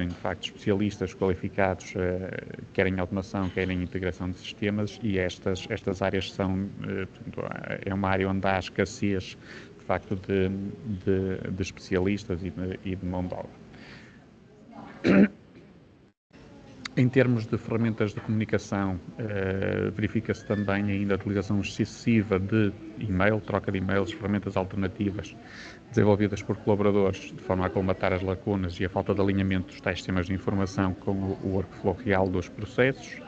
de facto especialistas qualificados, quer em automação, quer em integração de sistemas, e estas áreas é uma área onde há escassez de facto de especialistas e de mão de obra. Em termos de ferramentas de comunicação, verifica-se também ainda a utilização excessiva de e-mail, troca de e-mails, ferramentas alternativas desenvolvidas por colaboradores, de forma a colmatar as lacunas e a falta de alinhamento dos tais sistemas de informação com o workflow real dos processos.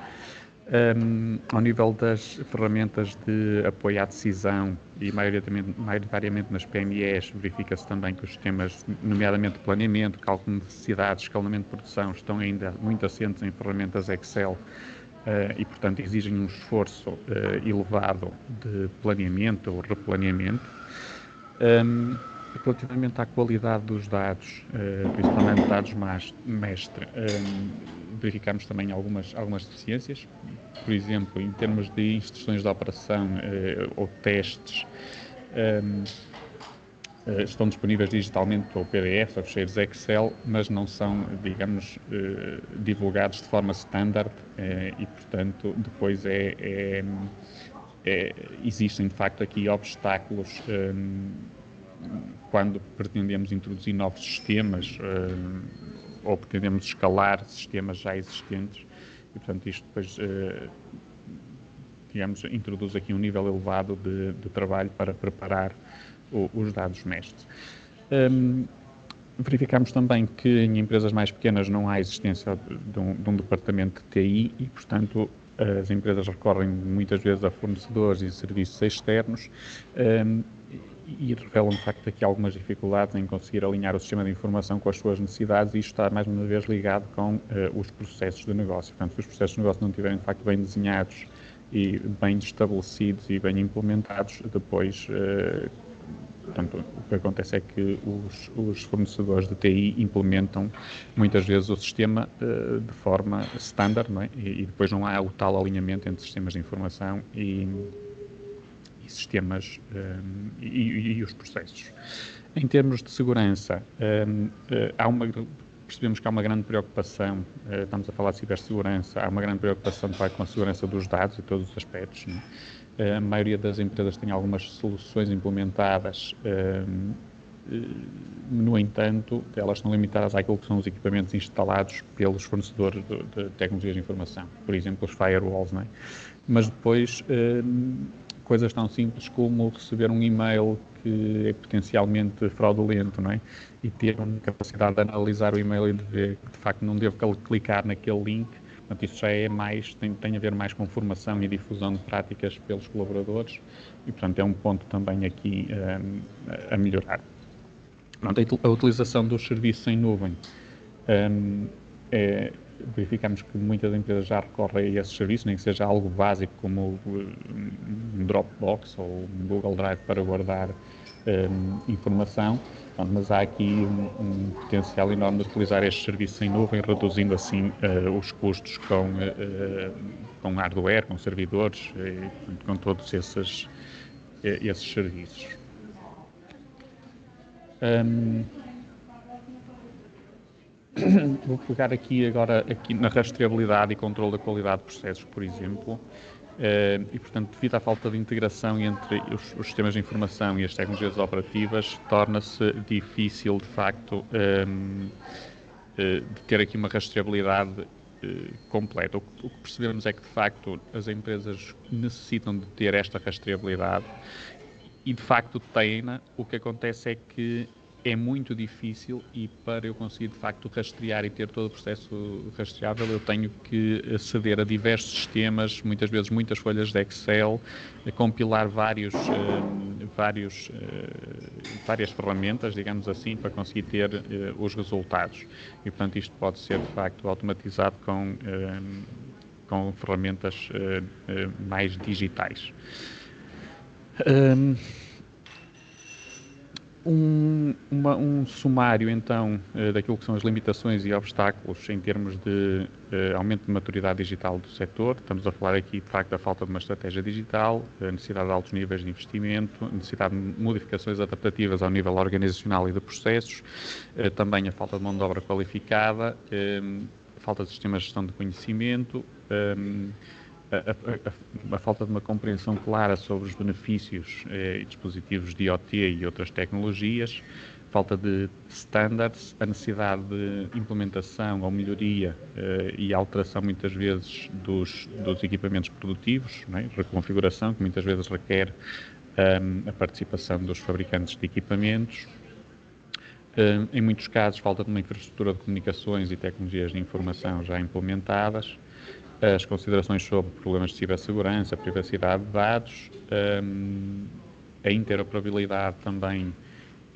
Ao nível das ferramentas de apoio à decisão e maioritariamente nas PMEs, verifica-se também que os sistemas, nomeadamente de planeamento, cálculo de necessidades, escalonamento de produção, estão ainda muito assentes em ferramentas Excel e, portanto, exigem um esforço elevado de planeamento ou replaneamento. Relativamente à qualidade dos dados, principalmente dados mestre, verificamos também algumas deficiências. Por exemplo, em termos de instruções de operação ou testes, estão disponíveis digitalmente ou PDF ou ficheiros Excel, mas não são, digamos, divulgados de forma standard e, portanto, depois existem, de facto, aqui obstáculos quando pretendemos introduzir novos sistemas ou pretendemos escalar sistemas já existentes e, portanto, isto depois, digamos, introduz aqui um nível elevado de trabalho para preparar os dados mestres. Verificamos também que em empresas mais pequenas não há existência de um departamento de TI e, portanto, as empresas recorrem muitas vezes a fornecedores e serviços externos e revelam, de facto, aqui algumas dificuldades em conseguir alinhar o sistema de informação com as suas necessidades, e isto está, mais uma vez, ligado com os processos de negócio. Portanto, se os processos de negócio não estiverem, de facto, bem desenhados e bem estabelecidos e bem implementados, depois Portanto, o que acontece é que os fornecedores de TI implementam muitas vezes o sistema de forma standard, não é? E depois não há o tal alinhamento entre sistemas de informação e sistemas e os processos. Em termos de segurança, percebemos que há uma grande preocupação, estamos a falar de cibersegurança, há uma grande preocupação com a segurança dos dados e todos os aspectos, não é? A maioria das empresas tem algumas soluções implementadas, no entanto, elas estão limitadas àquilo que são os equipamentos instalados pelos fornecedores de tecnologias de informação, por exemplo, os firewalls, não é? Mas depois, coisas tão simples como receber um e-mail que é potencialmente fraudulento, não é? E ter uma capacidade de analisar o e-mail e de ver que, de facto, não devo clicar naquele link. Portanto, isso já é mais, tem a ver mais com formação e difusão de práticas pelos colaboradores e, portanto, é um ponto também aqui a melhorar. Portanto, a utilização dos serviços em nuvem. Verificamos que muitas empresas já recorrem a esses serviços, nem que seja algo básico como um Dropbox ou um Google Drive para guardar informação, mas há aqui um potencial enorme de utilizar estes serviços em nuvem, reduzindo assim os custos com hardware, com servidores, com todos esses serviços. Vou pegar aqui agora na rastreabilidade e controle da qualidade de processos, por exemplo, e portanto, devido à falta de integração entre os sistemas de informação e as tecnologias operativas, torna-se difícil, de facto, de ter aqui uma rastreabilidade completa. O que percebemos é que, de facto, as empresas necessitam de ter esta rastreabilidade e, de facto, têm-na. O que acontece é que é muito difícil e para eu conseguir, de facto, rastrear e ter todo o processo rastreável, eu tenho que aceder a diversos sistemas, muitas vezes muitas folhas de Excel, compilar várias ferramentas, digamos assim, para conseguir ter os resultados. E, portanto, isto pode ser, de facto, automatizado com ferramentas mais digitais. Um sumário, então, daquilo que são as limitações e obstáculos em termos de aumento de maturidade digital do setor. Estamos a falar aqui, de facto, da falta de uma estratégia digital, a necessidade de altos níveis de investimento, a necessidade de modificações adaptativas ao nível organizacional e de processos, também a falta de mão de obra qualificada, a falta de sistemas de gestão de conhecimento, a falta de uma compreensão clara sobre os benefícios e dispositivos de IoT e outras tecnologias, falta de standards, a necessidade de implementação ou melhoria e alteração muitas vezes dos equipamentos produtivos, não é? Reconfiguração, que muitas vezes requer a participação dos fabricantes de equipamentos. Em muitos casos, falta de uma infraestrutura de comunicações e tecnologias de informação já implementadas, as considerações sobre problemas de cibersegurança, privacidade de dados, a interoperabilidade também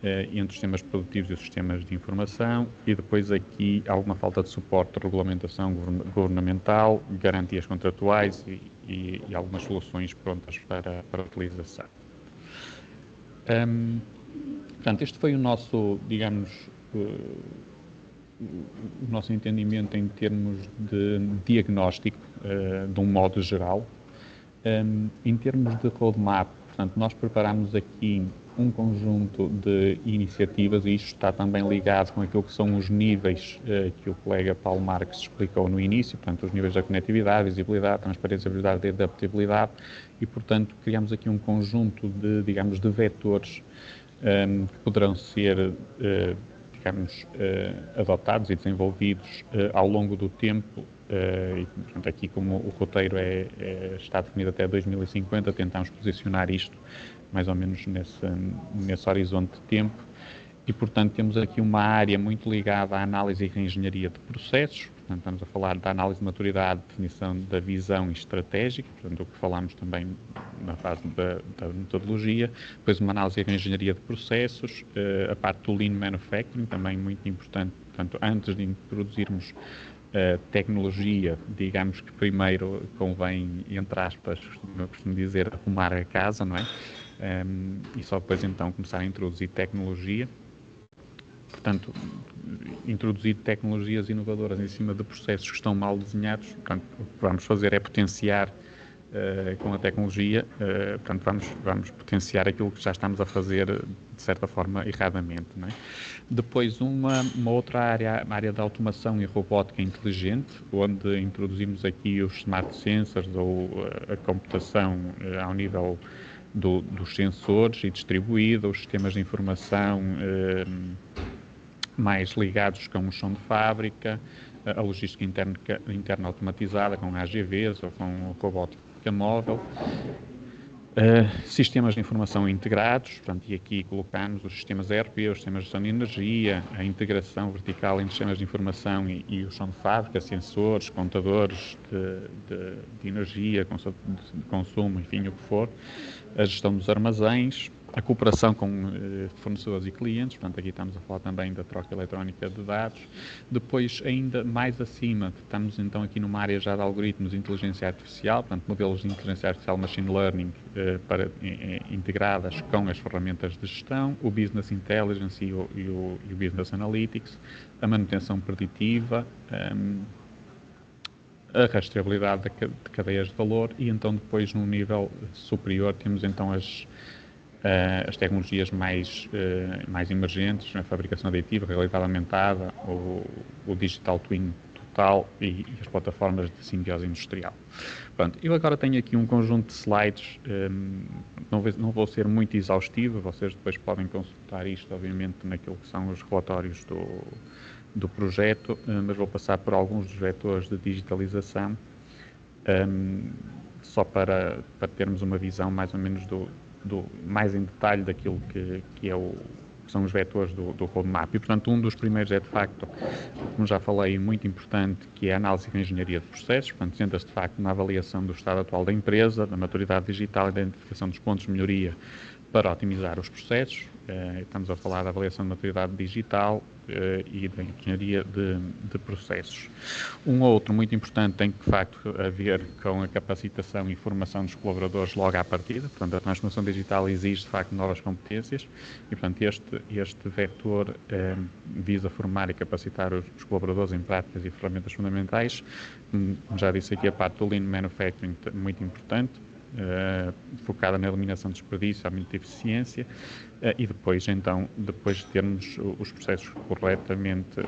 entre os sistemas produtivos e os sistemas de informação e depois aqui alguma falta de suporte de regulamentação governamental, garantias contratuais e algumas soluções prontas para utilização. Portanto, este foi o nosso, digamos, o nosso entendimento em termos de diagnóstico, de um modo geral. Em termos de roadmap, portanto, nós preparamos aqui um conjunto de iniciativas e isto está também ligado com aquilo que são os níveis que o colega Paulo Marques explicou no início, portanto, os níveis da conectividade, visibilidade, transparência, visibilidade e adaptabilidade e, portanto, criamos aqui um conjunto de, digamos, de vetores que poderão ser adotados e desenvolvidos ao longo do tempo e, portanto, aqui como o roteiro está definido até 2050, tentamos posicionar isto mais ou menos nesse horizonte de tempo e, portanto, temos aqui uma área muito ligada à análise e reengenharia de processos, portanto, estamos a falar da análise de maturidade, definição da visão estratégica, portanto, o que falámos também na fase da metodologia, depois uma análise e reengenharia de processos, a parte do Lean Manufacturing, também muito importante, portanto, antes de introduzirmos tecnologia, digamos que primeiro convém, entre aspas, eu costumo dizer, arrumar a casa, não é? e só depois então começar a introduzir tecnologia. Portanto, introduzir tecnologias inovadoras em cima de processos que estão mal desenhados. Portanto, o que vamos fazer é potenciar com a tecnologia, portanto, vamos potenciar aquilo que já estamos a fazer, de certa forma, erradamente. Não é? Depois, uma outra área, a área da automação e robótica inteligente, onde introduzimos aqui os smart sensors ou a computação ao nível dos sensores e distribuída, os sistemas de informação mais ligados com o chão de fábrica, a logística interna automatizada com AGVs ou com robótica móvel, sistemas de informação integrados, portanto, e aqui colocamos os sistemas ERP, os sistemas de gestão de energia, a integração vertical entre sistemas de informação e o chão de fábrica, sensores, contadores de energia, de consumo, enfim, o que for, a gestão dos armazéns, a cooperação com fornecedores e clientes, portanto aqui estamos a falar também da troca eletrónica de dados. Depois, ainda mais acima, estamos então aqui numa área já de algoritmos de inteligência artificial, portanto modelos de inteligência artificial machine learning integradas com as ferramentas de gestão, o business intelligence e o business analytics, a manutenção preditiva, a rastreabilidade de cadeias de valor e então depois num nível superior temos então as tecnologias mais emergentes, a fabricação aditiva, realidade aumentada, o digital twin total e as plataformas de simbiose industrial. Pronto, eu agora tenho aqui um conjunto de slides, não vou ser muito exaustivo, vocês depois podem consultar isto, obviamente, naquilo que são os relatórios do projeto, mas vou passar por alguns dos vetores de digitalização, só para termos uma visão mais ou menos mais em detalhe daquilo que são os vetores do roadmap. E, portanto, um dos primeiros é, de facto, como já falei, muito importante, que é a análise e a engenharia de processos. Portanto, senta-se, de facto, na avaliação do estado atual da empresa, da maturidade digital e da identificação dos pontos de melhoria para otimizar os processos. Estamos a falar da avaliação de maturidade digital e da engenharia de processos. Um outro muito importante tem que, de facto, a ver com a capacitação e formação dos colaboradores logo à partida. Portanto, a transformação digital exige, de facto, novas competências e, portanto, este vetor visa formar e capacitar os colaboradores em práticas e ferramentas fundamentais. Como já disse aqui, a parte do Lean Manufacturing muito importante. Focada na eliminação de desperdício, aumento de eficiência e depois, então, depois de termos os processos corretamente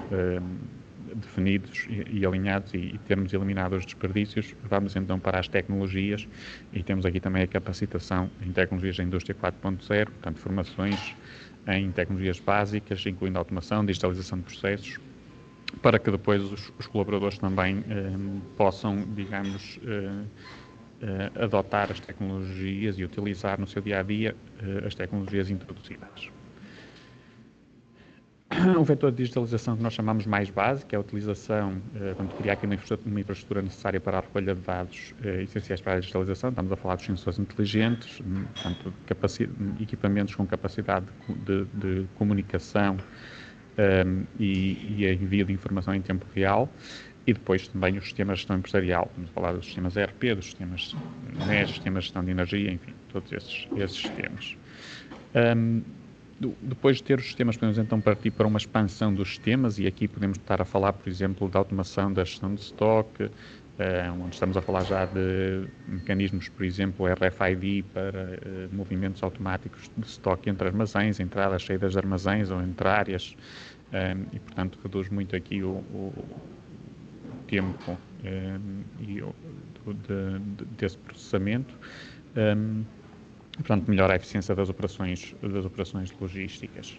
definidos e alinhados e termos eliminado os desperdícios, vamos então para as tecnologias e temos aqui também a capacitação em tecnologias da indústria 4.0, portanto, formações em tecnologias básicas, incluindo automação, digitalização de processos, para que depois os colaboradores também possam, digamos, adotar as tecnologias e utilizar no seu dia-a-dia as tecnologias introduzidas. O vetor de digitalização que nós chamamos mais básico é a utilização, criar aqui uma infraestrutura necessária para a recolha de dados essenciais para a digitalização. Estamos a falar dos sensores inteligentes, portanto, equipamentos com capacidade de comunicação e envio de informação em tempo real. E depois também os sistemas de gestão empresarial. Vamos falar dos sistemas ERP, dos sistemas MES, sistemas de gestão de energia, enfim, todos esses sistemas. Depois de ter os sistemas, podemos então partir para uma expansão dos sistemas e aqui podemos estar a falar, por exemplo, da automação da gestão de estoque, onde estamos a falar já de mecanismos, por exemplo, RFID para movimentos automáticos de estoque entre armazéns, entradas, saídas de armazéns ou entre áreas e, portanto, reduz muito aqui o tempo desse processamento, portanto, melhora a eficiência das operações logísticas.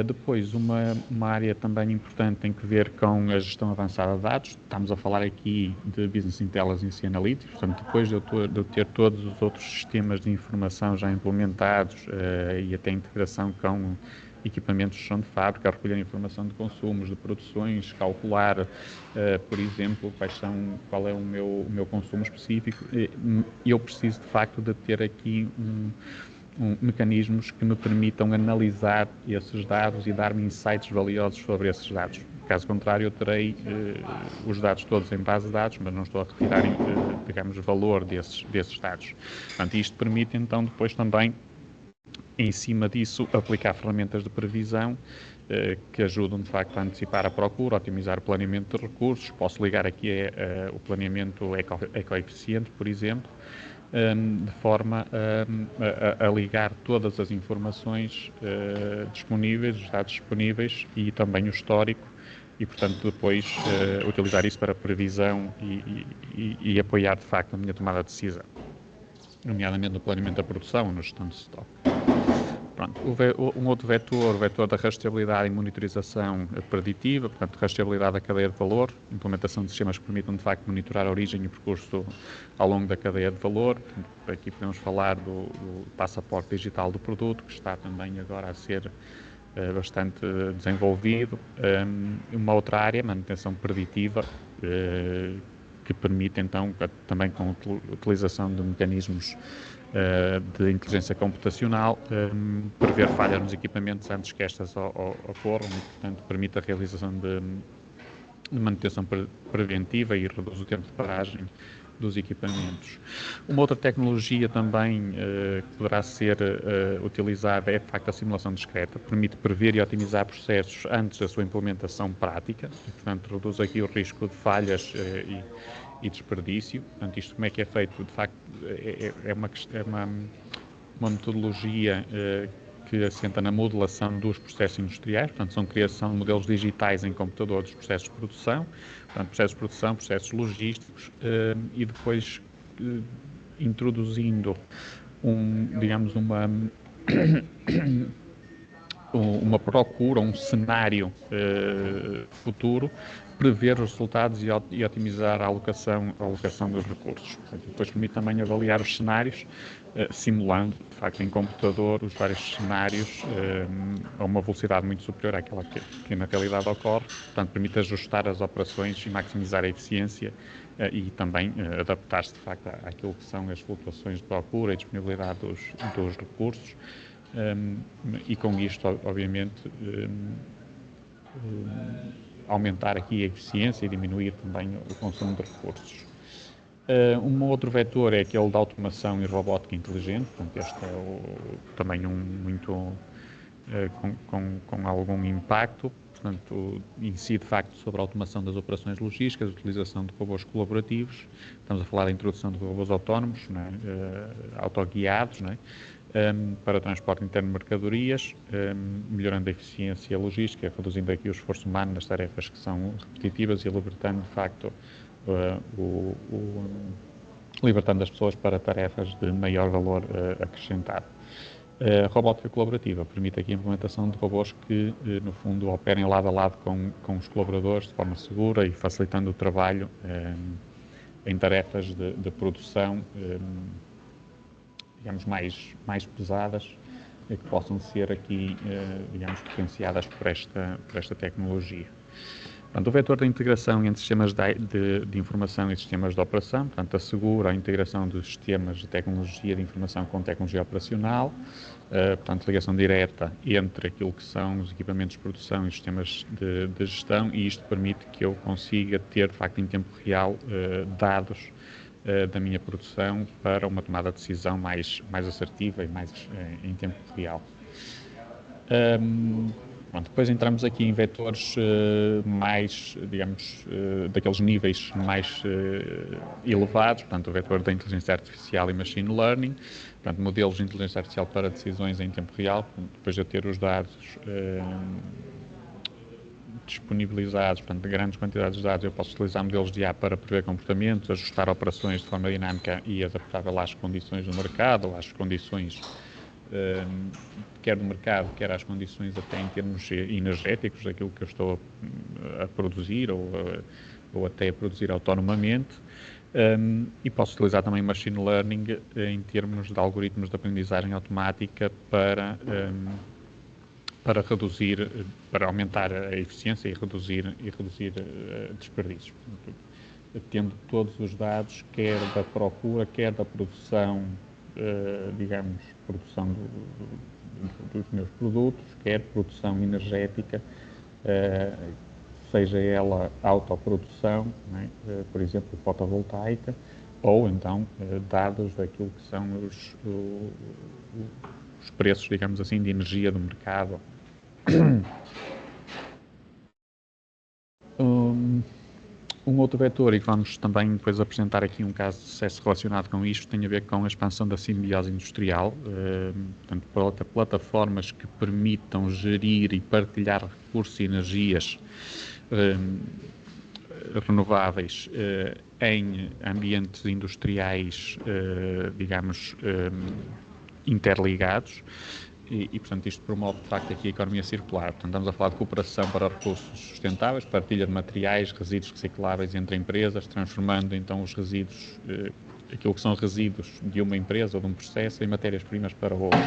Depois, uma área também importante tem que ver com a gestão avançada de dados. Estamos a falar aqui de Business Intelligence e Analytics, portanto, depois de eu ter todos os outros sistemas de informação já implementados e até integração com equipamentos de chão de fábrica, recolher informação de consumos, de produções, calcular, por exemplo, qual é o meu consumo específico. Eu preciso, de facto, de ter aqui mecanismos que me permitam analisar esses dados e dar-me insights valiosos sobre esses dados. Caso contrário, eu terei os dados todos em base de dados, mas não estou a retirar, digamos, valor desses dados. Portanto, isto permite, então, depois também em cima disso, aplicar ferramentas de previsão que ajudam, de facto, a antecipar a procura, a otimizar o planeamento de recursos. Posso ligar aqui o planeamento ecoeficiente, por exemplo, de forma a ligar todas as informações disponíveis, os dados disponíveis e também o histórico, e, portanto, depois utilizar isso para previsão e apoiar, de facto, a minha tomada de decisão, nomeadamente no planeamento da produção ou na gestão de stock. Pronto. Um outro vetor, o vetor da rastreabilidade e monitorização preditiva, portanto, rastreabilidade da cadeia de valor, implementação de sistemas que permitam, de facto, monitorar a origem e o percurso ao longo da cadeia de valor. Portanto, aqui podemos falar do passaporte digital do produto, que está também agora a ser bastante desenvolvido. Uma outra área, manutenção preditiva, que permite, então, também com a utilização de mecanismos de inteligência computacional, prever falhas nos equipamentos antes que estas ocorram e, portanto, permite a realização de manutenção preventiva e reduz o tempo de paragem dos equipamentos. Uma outra tecnologia também que poderá ser utilizada é, de facto, a simulação discreta. Permite prever e otimizar processos antes da sua implementação prática e, portanto, reduz aqui o risco de falhas e desperdício. Portanto, isto como é que é feito? De facto, é uma metodologia que assenta na modelação dos processos industriais, portanto, são criação de modelos digitais em computador dos processos de produção, portanto, processos de produção, processos logísticos, e depois introduzindo digamos, uma procura, um cenário futuro, prever os resultados e otimizar a alocação dos recursos. Portanto, depois permite também avaliar os cenários, simulando, de facto, em computador, os vários cenários a uma velocidade muito superior àquela que na realidade ocorre. Portanto, permite ajustar as operações e maximizar a eficiência e também adaptar-se, de facto, àquilo que são as flutuações de procura e disponibilidade dos recursos. E com isto, obviamente, aumentar aqui a eficiência e diminuir também o consumo de recursos. Um outro vetor é aquele da automação e robótica inteligente, portanto, este é também muito com algum impacto, portanto, incide de facto sobre a automação das operações logísticas, a utilização de robôs colaborativos, estamos a falar da introdução de robôs autónomos, autoguiados, para transporte interno de mercadorias, melhorando a eficiência logística, reduzindo aqui o esforço humano nas tarefas que são repetitivas e libertando, de facto, libertando as pessoas para tarefas de maior valor acrescentado. A robótica colaborativa permite aqui a implementação de robôs que, no fundo, operem lado a lado com os colaboradores de forma segura e facilitando o trabalho em tarefas de produção, digamos, mais pesadas, que possam ser aqui, digamos, potenciadas por esta tecnologia. Portanto, o vetor da integração entre sistemas de informação e sistemas de operação, portanto, assegura a integração dos sistemas de tecnologia de informação com tecnologia operacional, portanto, ligação direta entre aquilo que são os equipamentos de produção e os sistemas de gestão, e isto permite que eu consiga ter, de facto, em tempo real, dados da minha produção para uma tomada de decisão mais assertiva e mais em tempo real. Depois entramos aqui em vetores mais, digamos, daqueles níveis mais elevados, portanto, o vetor da inteligência artificial e machine learning, portanto, modelos de inteligência artificial para decisões em tempo real, depois de eu ter os dados disponibilizados, portanto, de grandes quantidades de dados, eu posso utilizar modelos de IA para prever comportamentos, ajustar operações de forma dinâmica e adaptável às condições do mercado, às condições quer do mercado, quer às condições até em termos energéticos daquilo que eu estou a produzir ou até a produzir autonomamente. E posso utilizar também machine learning em termos de algoritmos de aprendizagem automática para reduzir, para aumentar a eficiência e reduzir desperdícios. Portanto, tendo todos os dados, quer da procura, quer da produção, digamos, produção dos meus produtos, quer produção energética, seja ela autoprodução, por exemplo, fotovoltaica, ou então dados daquilo que são os preços, digamos assim, de energia do mercado. Um outro vetor, e vamos também depois apresentar aqui um caso de sucesso relacionado com isto, tem a ver com a expansão da simbiose industrial, portanto, plataformas que permitam gerir e partilhar recursos e energias renováveis em ambientes industriais, digamos, interligados. E, portanto, isto promove, de facto, aqui a economia circular. Portanto, estamos a falar de cooperação para recursos sustentáveis, partilha de materiais, resíduos recicláveis entre empresas, transformando, então, os resíduos, aquilo que são resíduos de uma empresa ou de um processo, em matérias-primas para outro.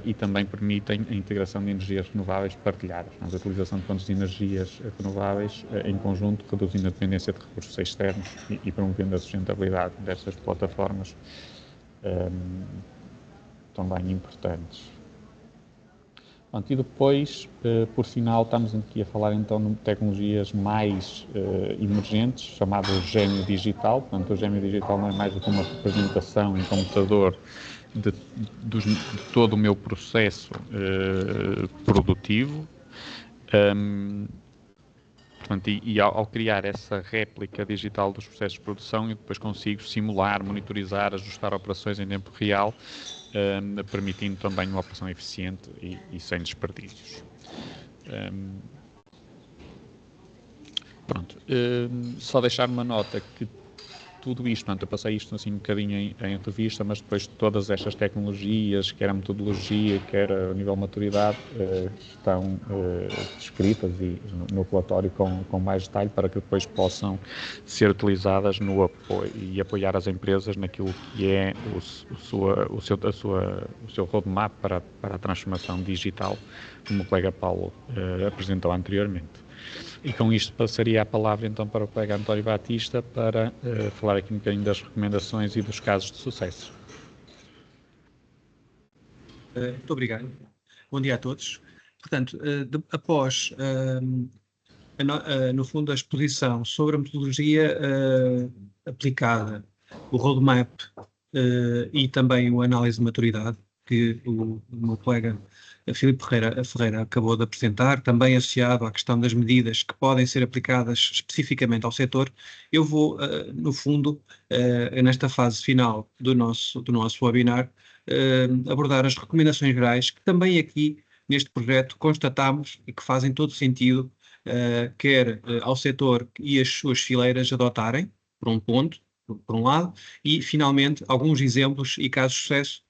E também permitem a integração de energias renováveis partilhadas. Portanto, a utilização de fontes de energias renováveis em conjunto, reduzindo a dependência de recursos externos e promovendo a sustentabilidade destas plataformas também importantes. Pronto, e depois, por final, estamos aqui a falar então de tecnologias mais emergentes, chamado gêmeo digital. Portanto, o gêmeo digital não é mais do que uma representação em computador de todo o meu processo produtivo. Portanto, ao criar essa réplica digital dos processos de produção, eu depois consigo simular, monitorizar, ajustar operações em tempo real, permitindo também uma operação eficiente e sem desperdícios. Pronto, só deixar uma nota que tudo isto, portanto, eu passei isto assim um bocadinho em revista, mas depois todas estas tecnologias, quer a metodologia, quer a nível de maturidade, estão descritas no relatório com mais detalhe para que depois possam ser utilizadas no apoio e apoiar as empresas naquilo que é o seu roadmap para a transformação digital, como o colega Paulo apresentou anteriormente. E com isto passaria a palavra então para o colega António Batista para falar aqui um bocadinho das recomendações e dos casos de sucesso. Muito obrigado. Bom dia a todos. Portanto, após, no fundo, a exposição sobre a metodologia aplicada, o roadmap e também a análise de maturidade, que o meu colega Filipe Ferreira acabou de apresentar, também associado à questão das medidas que podem ser aplicadas especificamente ao setor, eu vou, no fundo, nesta fase final do nosso webinar, abordar as recomendações gerais que também aqui neste projeto constatamos e que fazem todo sentido, quer ao setor e as suas fileiras adotarem, por um lado, e finalmente alguns exemplos e casos de sucesso,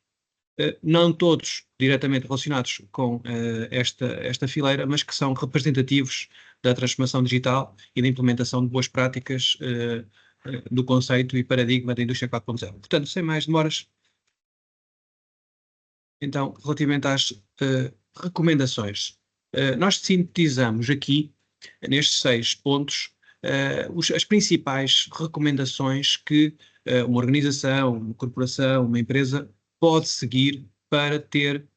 não todos diretamente relacionados com esta fileira, mas que são representativos da transformação digital e da implementação de boas práticas do conceito e paradigma da indústria 4.0. Portanto, sem mais demoras, então, relativamente às recomendações, nós sintetizamos aqui, nestes 6 pontos, as principais recomendações que uma organização, uma corporação, uma empresa pode seguir para ter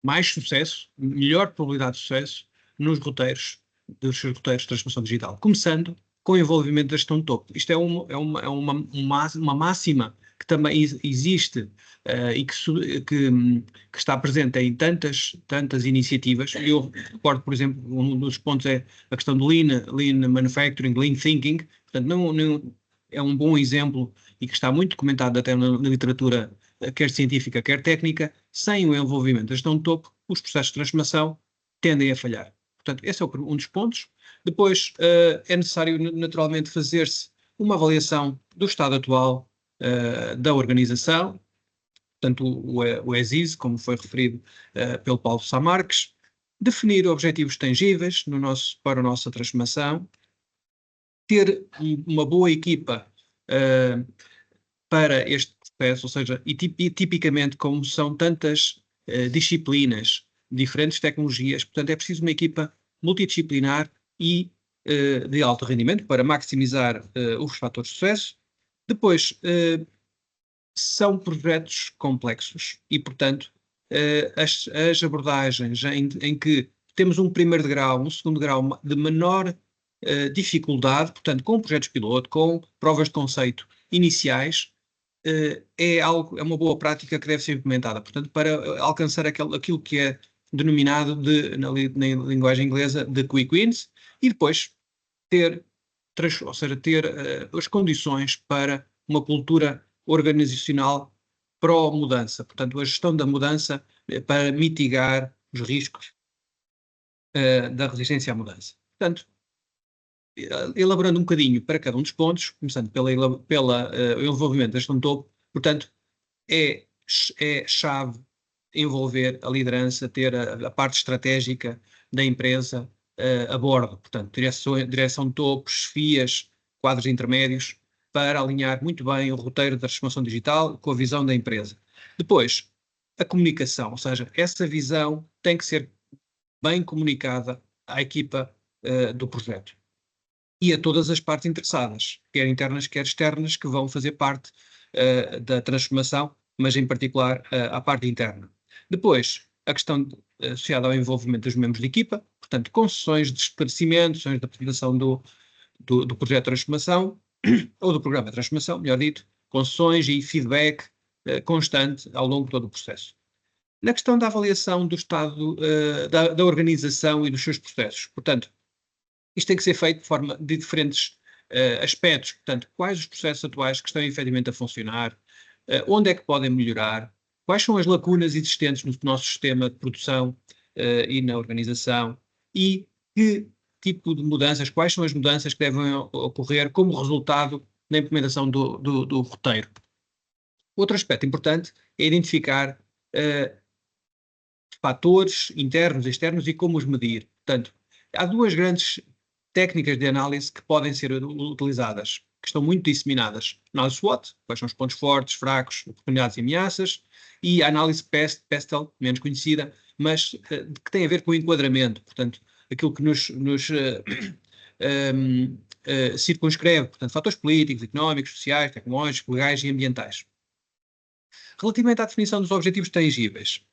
mais sucesso, melhor probabilidade de sucesso dos seus roteiros de transformação digital, começando com o envolvimento da gestão de topo. Isto é uma máxima que também existe e que está presente em tantas iniciativas. Eu recordo, por exemplo, um dos pontos é a questão do Lean Manufacturing, Lean Thinking. Portanto, não é um bom exemplo e que está muito comentado até na literatura, quer científica, quer técnica. Sem o envolvimento da gestão de topo, os processos de transformação tendem a falhar. Portanto, esse é um dos pontos. Depois, é necessário naturalmente fazer-se uma avaliação do estado atual da organização, portanto o ESIS, como foi referido pelo Paulo Sá Marques, definir objetivos tangíveis para a nossa transformação, ter uma boa equipa para este processo, ou seja, e tipicamente como são tantas disciplinas, diferentes tecnologias, portanto é preciso uma equipa multidisciplinar e de alto rendimento para maximizar os fatores de sucesso. Depois, são projetos complexos e, portanto, as abordagens em que temos um primeiro degrau, um segundo grau de menor dificuldade, portanto, com projetos piloto, com provas de conceito iniciais, é uma boa prática que deve ser implementada. Portanto, para alcançar aquilo que é denominado na linguagem inglesa de quick wins, e depois ter as condições para uma cultura organizacional pró-mudança. Portanto, a gestão da mudança para mitigar os riscos da resistência à mudança. Portanto, elaborando um bocadinho para cada um dos pontos, começando pelo envolvimento da gestão de topo, portanto, é chave envolver a liderança, ter a parte estratégica da empresa a bordo, portanto, direção de topo, chefias, quadros intermédios, para alinhar muito bem o roteiro da transformação digital com a visão da empresa. Depois, a comunicação, ou seja, essa visão tem que ser bem comunicada à equipa do projeto e a todas as partes interessadas, quer internas, quer externas, que vão fazer parte da transformação, mas em particular à parte interna. Depois, a questão associada ao envolvimento dos membros de equipa, portanto, com sessões de esclarecimento, sessões de apresentação do projeto de transformação, ou do programa de transformação, melhor dito, com sessões e feedback constante ao longo de todo o processo. Na questão da avaliação do estado da organização e dos seus processos, portanto, isto tem que ser feito de forma de diferentes aspectos, portanto, quais os processos atuais que estão efetivamente a funcionar, onde é que podem melhorar, quais são as lacunas existentes no nosso sistema de produção e na organização, e que tipo de mudanças, quais são as mudanças que devem ocorrer como resultado da implementação do roteiro. Outro aspecto importante é identificar fatores internos e externos e como os medir. Portanto, há duas grandes técnicas de análise que podem ser utilizadas, que estão muito disseminadas. Análise SWOT, quais são os pontos fortes, fracos, oportunidades e ameaças, e a análise PESTEL, menos conhecida, mas que tem a ver com o enquadramento, portanto, aquilo que nos circunscreve, portanto, fatores políticos, económicos, sociais, tecnológicos, legais e ambientais. Relativamente à definição dos objetivos tangíveis,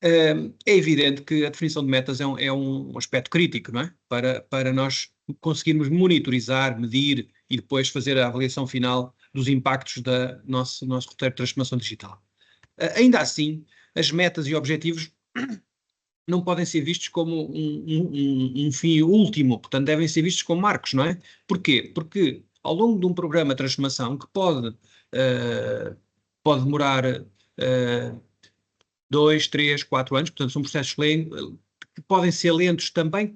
é evidente que a definição de metas é um aspecto crítico, não é? Para nós conseguirmos monitorizar, medir e depois fazer a avaliação final dos impactos do nosso roteiro de transformação digital. Ainda assim, as metas e objetivos não podem ser vistos como um fim último, portanto devem ser vistos como marcos, não é? Porquê? Porque ao longo de um programa de transformação que pode demorar 2, 3, 4 anos, portanto são processos que podem ser lentos também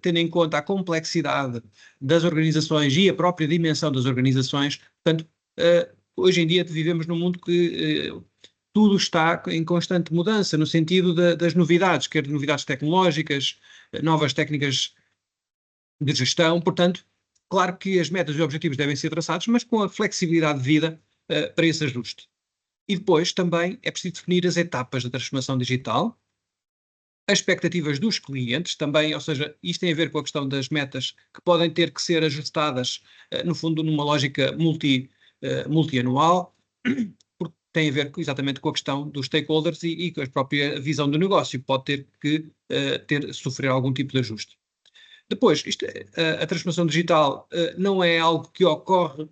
tendo em conta a complexidade das organizações e a própria dimensão das organizações. Portanto, hoje em dia vivemos num mundo que tudo está em constante mudança, no sentido das novidades, quer novidades tecnológicas, novas técnicas de gestão. Portanto, claro que as metas e objetivos devem ser traçados, mas com a flexibilidade devida para esse ajuste. E depois também é preciso definir as etapas da transformação digital, as expectativas dos clientes também, ou seja, isto tem a ver com a questão das metas que podem ter que ser ajustadas, no fundo, numa lógica multianual, porque tem a ver exatamente com a questão dos stakeholders e com a própria visão do negócio, pode ter que sofrer algum tipo de ajuste. Depois, a transformação digital não é algo que ocorre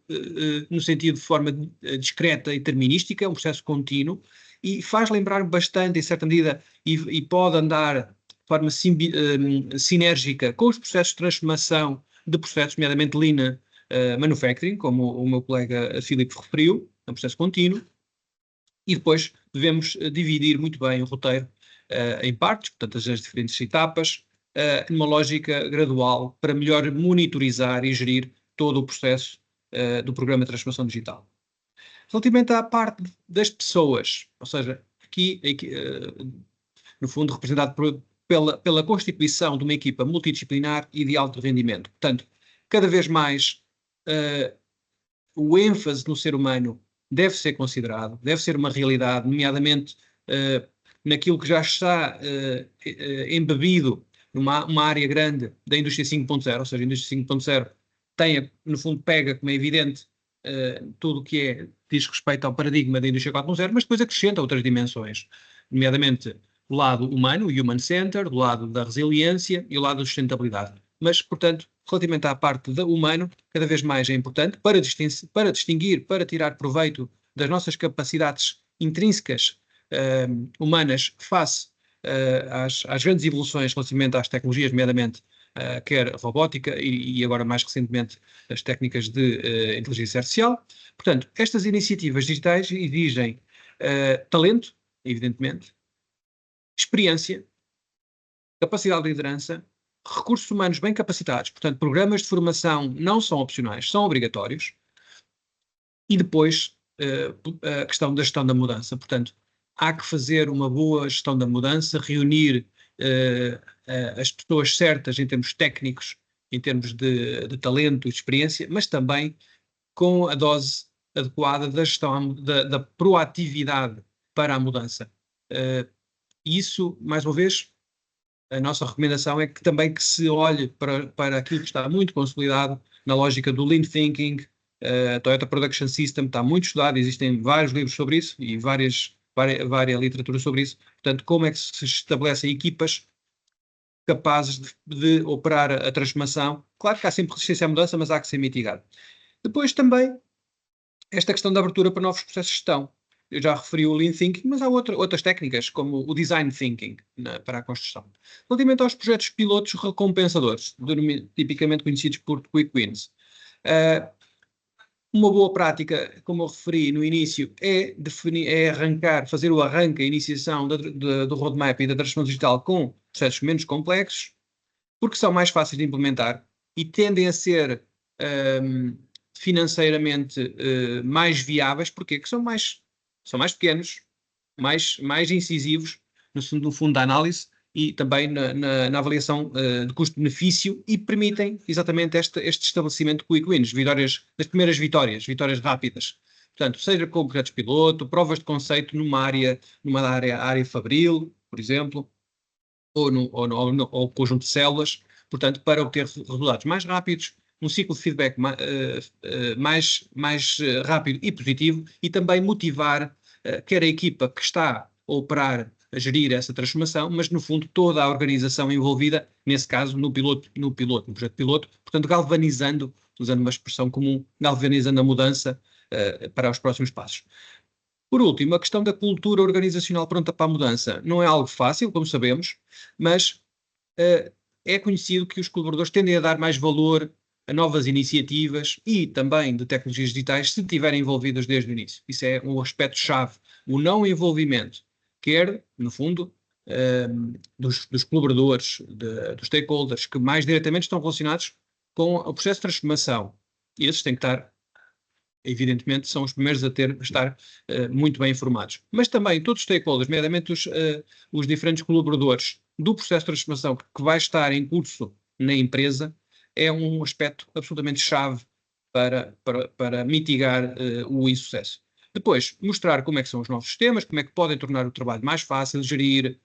no sentido de forma discreta e determinística, é um processo contínuo e faz lembrar bastante, em certa medida, e pode andar de forma sinérgica com os processos de transformação de processos, nomeadamente Lean Manufacturing, como o meu colega Filipe referiu, é um processo contínuo, e depois devemos dividir muito bem o roteiro em partes, portanto, as diferentes etapas, numa lógica gradual para melhor monitorizar e gerir todo o processo do programa de transformação digital. Relativamente à parte das pessoas, ou seja, aqui no fundo representado pela constituição de uma equipa multidisciplinar e de alto rendimento. Portanto, cada vez mais o ênfase no ser humano deve ser considerado, deve ser uma realidade, nomeadamente naquilo que já está embebido numa área grande da indústria 5.0, ou seja, a indústria 5.0 tem, no fundo, pega, como é evidente, tudo o que diz respeito ao paradigma da indústria 4.0, mas depois acrescenta outras dimensões, nomeadamente o lado humano, o human center, do lado da resiliência e o lado da sustentabilidade. Mas, portanto, relativamente à parte do humano, cada vez mais é importante para distinguir, para tirar proveito das nossas capacidades intrínsecas humanas face às grandes evoluções relativamente às tecnologias, nomeadamente quer a robótica e agora mais recentemente as técnicas de inteligência artificial. Portanto, estas iniciativas digitais exigem talento, evidentemente, experiência, capacidade de liderança, recursos humanos bem capacitados, portanto, programas de formação não são opcionais, são obrigatórios, e depois a questão da gestão da mudança. Portanto, há que fazer uma boa gestão da mudança, reunir as pessoas certas em termos técnicos, em termos de talento e experiência, mas também com a dose adequada da gestão, da proatividade para a mudança. Isso, mais uma vez, a nossa recomendação é que também que se olhe para aquilo que está muito consolidado na lógica do Lean Thinking. A Toyota Production System está muito estudado, existem vários livros sobre isso e várias literatura sobre isso. Portanto, como é que se estabelecem equipas capazes de operar a transformação? Claro que há sempre resistência à mudança, mas há que ser mitigado. Depois também esta questão da abertura para novos processos de gestão. Eu já referi o Lean Thinking, mas há outras técnicas, como o Design Thinking, para a construção. Relativamente aos projetos pilotos recompensadores, tipicamente conhecidos por Quick Wins. Uma boa prática, como eu referi no início, é fazer o arranque, a iniciação do roadmap e da transformação digital com processos menos complexos, porque são mais fáceis de implementar e tendem a ser financeiramente mais viáveis, porque são mais pequenos, mais incisivos no fundo da análise e também na avaliação de custo-benefício, e permitem exatamente este estabelecimento de quick wins, das primeiras vitórias rápidas. Portanto, seja com projetos piloto, provas de conceito numa área fabril, por exemplo, ou conjunto de células, portanto, para obter resultados mais rápidos, um ciclo de feedback mais rápido e positivo, e também motivar quer a equipa que está a operar, a gerir essa transformação, mas no fundo toda a organização envolvida, nesse caso no projeto piloto, portanto galvanizando, usando uma expressão comum, galvanizando a mudança para os próximos passos. Por último, a questão da cultura organizacional pronta para a mudança não é algo fácil, como sabemos, mas é conhecido que os colaboradores tendem a dar mais valor a novas iniciativas e também de tecnologias digitais se estiverem envolvidas desde o início. Isso é um aspecto-chave. O não envolvimento, quer, no fundo, dos colaboradores, dos stakeholders, que mais diretamente estão relacionados com o processo de transformação. E esses têm que estar, evidentemente, são os primeiros a estar muito bem informados. Mas também todos os stakeholders, nomeadamente os diferentes colaboradores do processo de transformação que vai estar em curso na empresa, é um aspecto absolutamente chave para mitigar o insucesso. Depois, mostrar como é que são os novos sistemas, como é que podem tornar o trabalho mais fácil, gerir,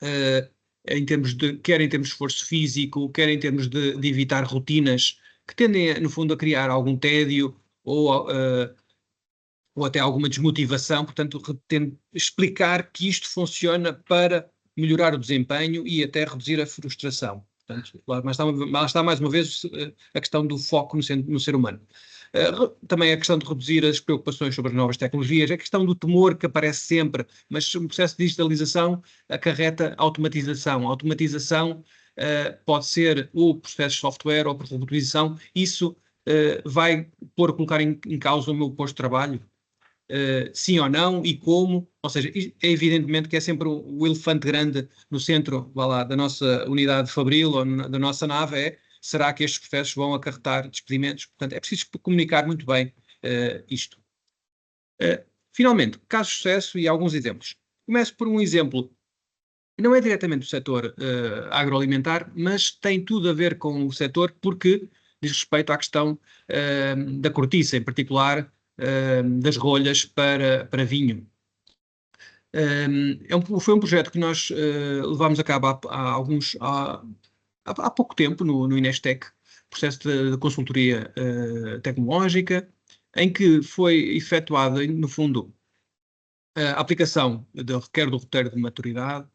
quer em termos de esforço físico, quer em termos de evitar rotinas que tendem, no fundo, a criar algum tédio ou até alguma desmotivação. Portanto, explicar que isto funciona para melhorar o desempenho e até reduzir a frustração. Portanto, mas está mais uma vez a questão do foco no ser humano. Também a questão de reduzir as preocupações sobre as novas tecnologias, a questão do temor que aparece sempre, mas o processo de digitalização acarreta automatização. A automatização pode ser o processo de software ou por robotização. Isso vai colocar em causa o meu posto de trabalho? Sim ou não, e como? Ou seja, é evidentemente que é sempre o elefante grande no centro da nossa unidade fabril ou da nossa nave, será que estes processos vão acarretar despedimentos? Portanto, é preciso comunicar muito bem isto. Finalmente, casos de sucesso e alguns exemplos. Começo por um exemplo, não é diretamente do setor agroalimentar, mas tem tudo a ver com o setor, porque diz respeito à questão da cortiça, em particular, das rolhas para vinho. Foi um projeto que nós levámos a cabo há pouco tempo no Inestec, processo de consultoria tecnológica, em que foi efetuada, no fundo, a aplicação quer do roteiro de maturidade,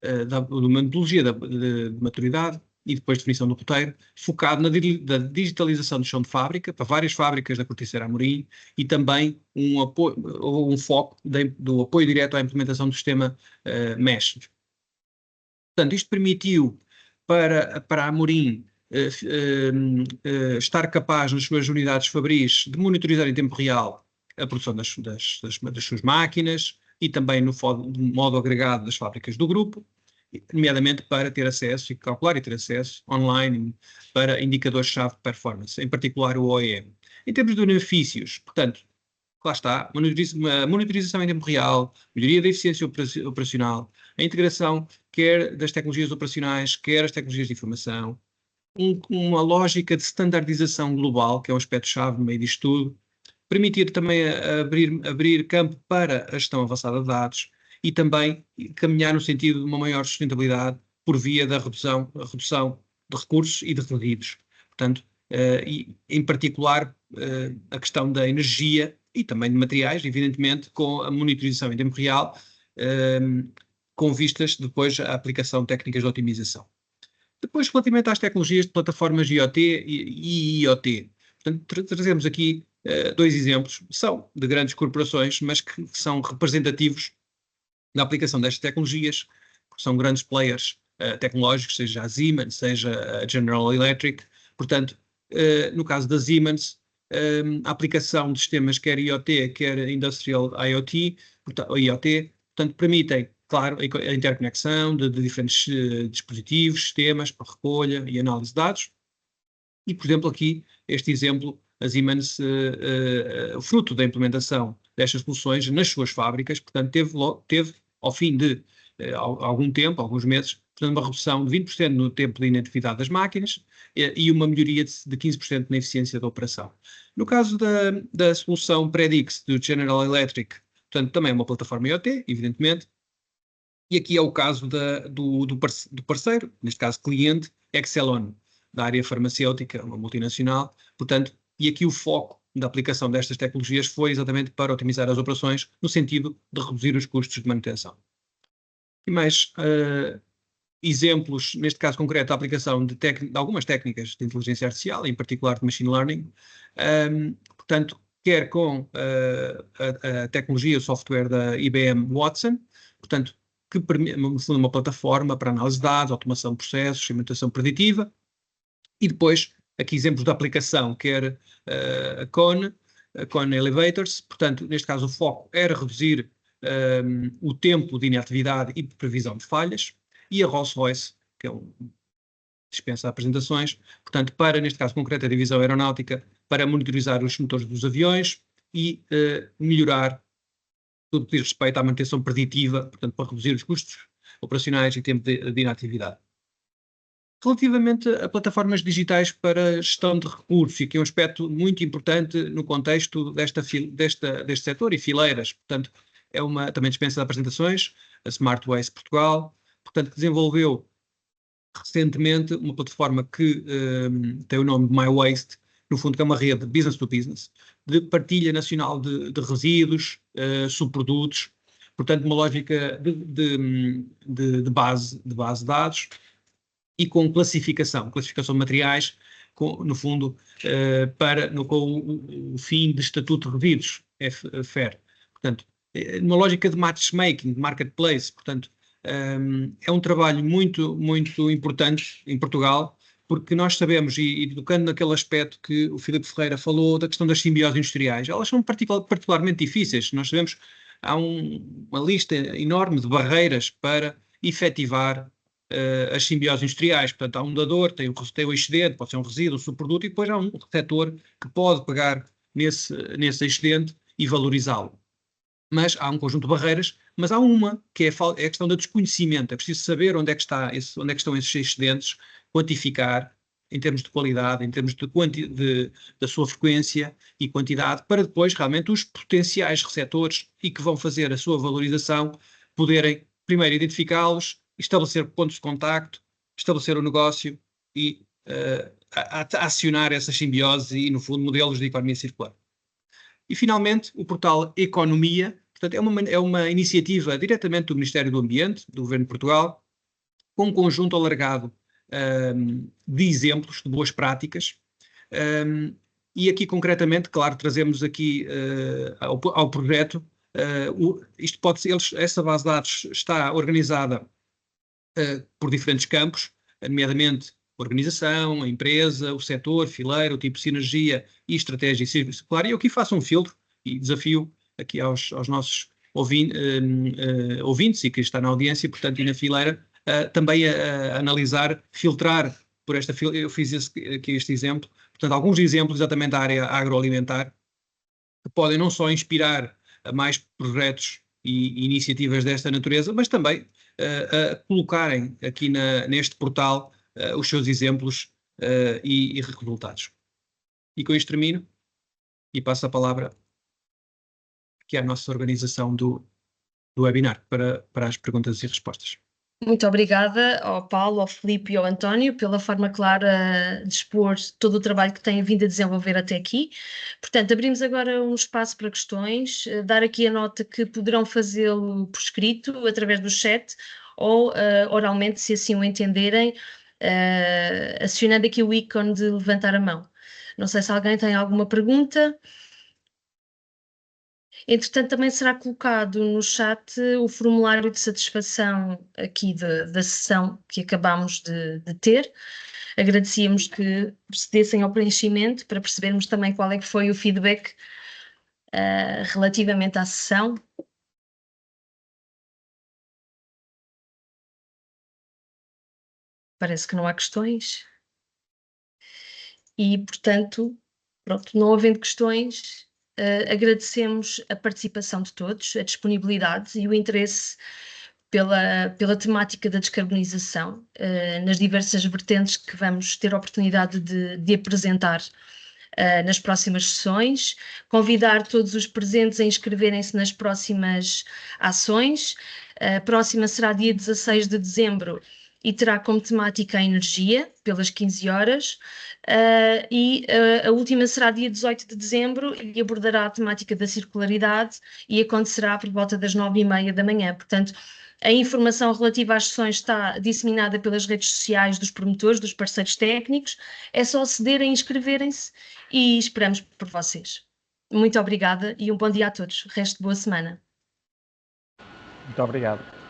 de uma metodologia de maturidade, e depois definição do roteiro, focado na digitalização do chão de fábrica, para várias fábricas da Corticeira Amorim, e também um foco do apoio direto à implementação do sistema MES. Portanto, isto permitiu para a Amorim estar capaz nas suas unidades fabris de monitorizar em tempo real a produção das suas máquinas e também no modo agregado das fábricas do grupo, nomeadamente para ter acesso e calcular e ter acesso online para indicadores-chave de performance, em particular o OEM. Em termos de benefícios, portanto, lá está, monitorização em tempo real, melhoria da eficiência operacional, a integração quer das tecnologias operacionais, quer as tecnologias de informação, uma lógica de standardização global, que é um aspecto-chave no meio disto tudo, permitir também abrir campo para a gestão avançada de dados e também caminhar no sentido de uma maior sustentabilidade por via da redução de recursos e de resíduos. Portanto, e em particular a questão da energia e também de materiais, evidentemente, com a monitorização em tempo real, com vistas depois à aplicação de técnicas de otimização. Depois, relativamente às tecnologias de plataformas IoT e IoT, portanto, trazemos aqui dois exemplos, são de grandes corporações, mas que são representativos da aplicação destas tecnologias, são grandes players tecnológicos, seja a Siemens, seja a General Electric. Portanto, no caso da Siemens, a aplicação de sistemas quer IoT, quer Industrial IoT, portanto, permitem, claro, a interconexão de diferentes dispositivos, sistemas para recolha e análise de dados. E, por exemplo, aqui, este exemplo, a Siemens, o fruto da implementação destas soluções nas suas fábricas, portanto, teve ao fim de algum tempo, alguns meses, portanto, uma redução de 20% no tempo de inatividade das máquinas e uma melhoria de 15% na eficiência da operação. No caso da solução Predix do General Electric, portanto, também é uma plataforma IoT, evidentemente, e aqui é o caso do parceiro, neste caso cliente, Excelon, da área farmacêutica, uma multinacional, portanto, e aqui o foco da aplicação destas tecnologias foi exatamente para otimizar as operações no sentido de reduzir os custos de manutenção. E mais exemplos, neste caso concreto, a aplicação de algumas técnicas de inteligência artificial, em particular de machine learning, portanto, quer com a tecnologia, o software da IBM Watson, portanto, que permite uma plataforma para análise de dados, automação de processos, segmentação preditiva, e depois, aqui exemplos de aplicação, quer a Kone Elevators, portanto, neste caso o foco era reduzir o tempo de inatividade e de previsão de falhas, e a Rolls-Royce, que é dispensa apresentações, portanto, para, neste caso concreto, a divisão aeronáutica, para monitorizar os motores dos aviões e melhorar tudo que diz respeito à manutenção preditiva, portanto, para reduzir os custos operacionais e tempo de inatividade. Relativamente a plataformas digitais para gestão de recursos, e que é um aspecto muito importante no contexto deste setor e fileiras, portanto, também dispensa de apresentações, a Smart Waste Portugal, portanto, que desenvolveu recentemente uma plataforma que tem o nome de My Waste, no fundo que é uma rede business to business, de partilha nacional de resíduos, subprodutos, portanto, uma lógica de base de dados, e com classificação de materiais, no fundo, com o fim de estatuto de resíduos, FAIR. Portanto, uma lógica de matchmaking, de marketplace, portanto, é um trabalho muito, muito importante em Portugal, porque nós sabemos, e tocando naquele aspecto que o Filipe Ferreira falou, da questão das simbioses industriais, elas são particularmente difíceis. Nós sabemos, há uma lista enorme de barreiras para efetivar as simbioses industriais. Portanto, há um dador, tem o excedente, pode ser um resíduo, um subproduto, e depois há um receptor que pode pegar nesse excedente e valorizá-lo. Mas há um conjunto de barreiras, mas há uma que é a questão do desconhecimento. É preciso saber onde é que estão esses excedentes, quantificar em termos de qualidade, em termos da sua frequência e quantidade, para depois realmente os potenciais receptores e que vão fazer a sua valorização poderem primeiro identificá-los, estabelecer pontos de contacto, estabelecer o negócio e acionar essas simbioses e, no fundo, modelos de economia circular. E, finalmente, o portal Economia, portanto, é uma iniciativa diretamente do Ministério do Ambiente, do Governo de Portugal, com um conjunto alargado de exemplos, de boas práticas. E aqui concretamente, claro, trazemos aqui ao projeto, isto pode ser, essa base de dados está organizada por diferentes campos, nomeadamente organização, a empresa, o setor, fileira, o tipo de sinergia e estratégia circular. E eu aqui faço um filtro e desafio aqui aos nossos ouvintes e que está na audiência, portanto, e na fileira, também a analisar, filtrar por esta fileira. Eu fiz aqui este exemplo, portanto, alguns exemplos exatamente da área agroalimentar que podem não só inspirar a mais projetos e iniciativas desta natureza, mas também a colocarem aqui neste portal os seus exemplos e resultados. E com isto termino e passo a palavra aqui à nossa organização do webinar para as perguntas e respostas. Muito obrigada ao Paulo, ao Filipe e ao António pela forma clara de expor todo o trabalho que têm vindo a desenvolver até aqui. Portanto, abrimos agora um espaço para questões, dar aqui a nota que poderão fazê-lo por escrito, através do chat, ou oralmente, se assim o entenderem, acionando aqui o ícone de levantar a mão. Não sei se alguém tem alguma pergunta. Entretanto, também será colocado no chat o formulário de satisfação aqui da sessão que acabámos de ter. Agradecíamos que procedessem ao preenchimento para percebermos também qual é que foi o feedback relativamente à sessão. Parece que não há questões. E, portanto, pronto, não havendo questões, agradecemos a participação de todos, a disponibilidade e o interesse pela temática da descarbonização, nas diversas vertentes que vamos ter a oportunidade de apresentar nas próximas sessões. Convidar todos os presentes a inscreverem-se nas próximas ações. A próxima será dia 16 de dezembro e terá como temática a energia, pelas 15 horas, a última será dia 18 de dezembro e abordará a temática da circularidade e acontecerá por volta das 9h30 da manhã. Portanto, a informação relativa às sessões está disseminada pelas redes sociais dos promotores, dos parceiros técnicos. É só acederem, inscreverem-se e esperamos por vocês. Muito obrigada e um bom dia a todos. Resto de boa semana. Muito obrigado.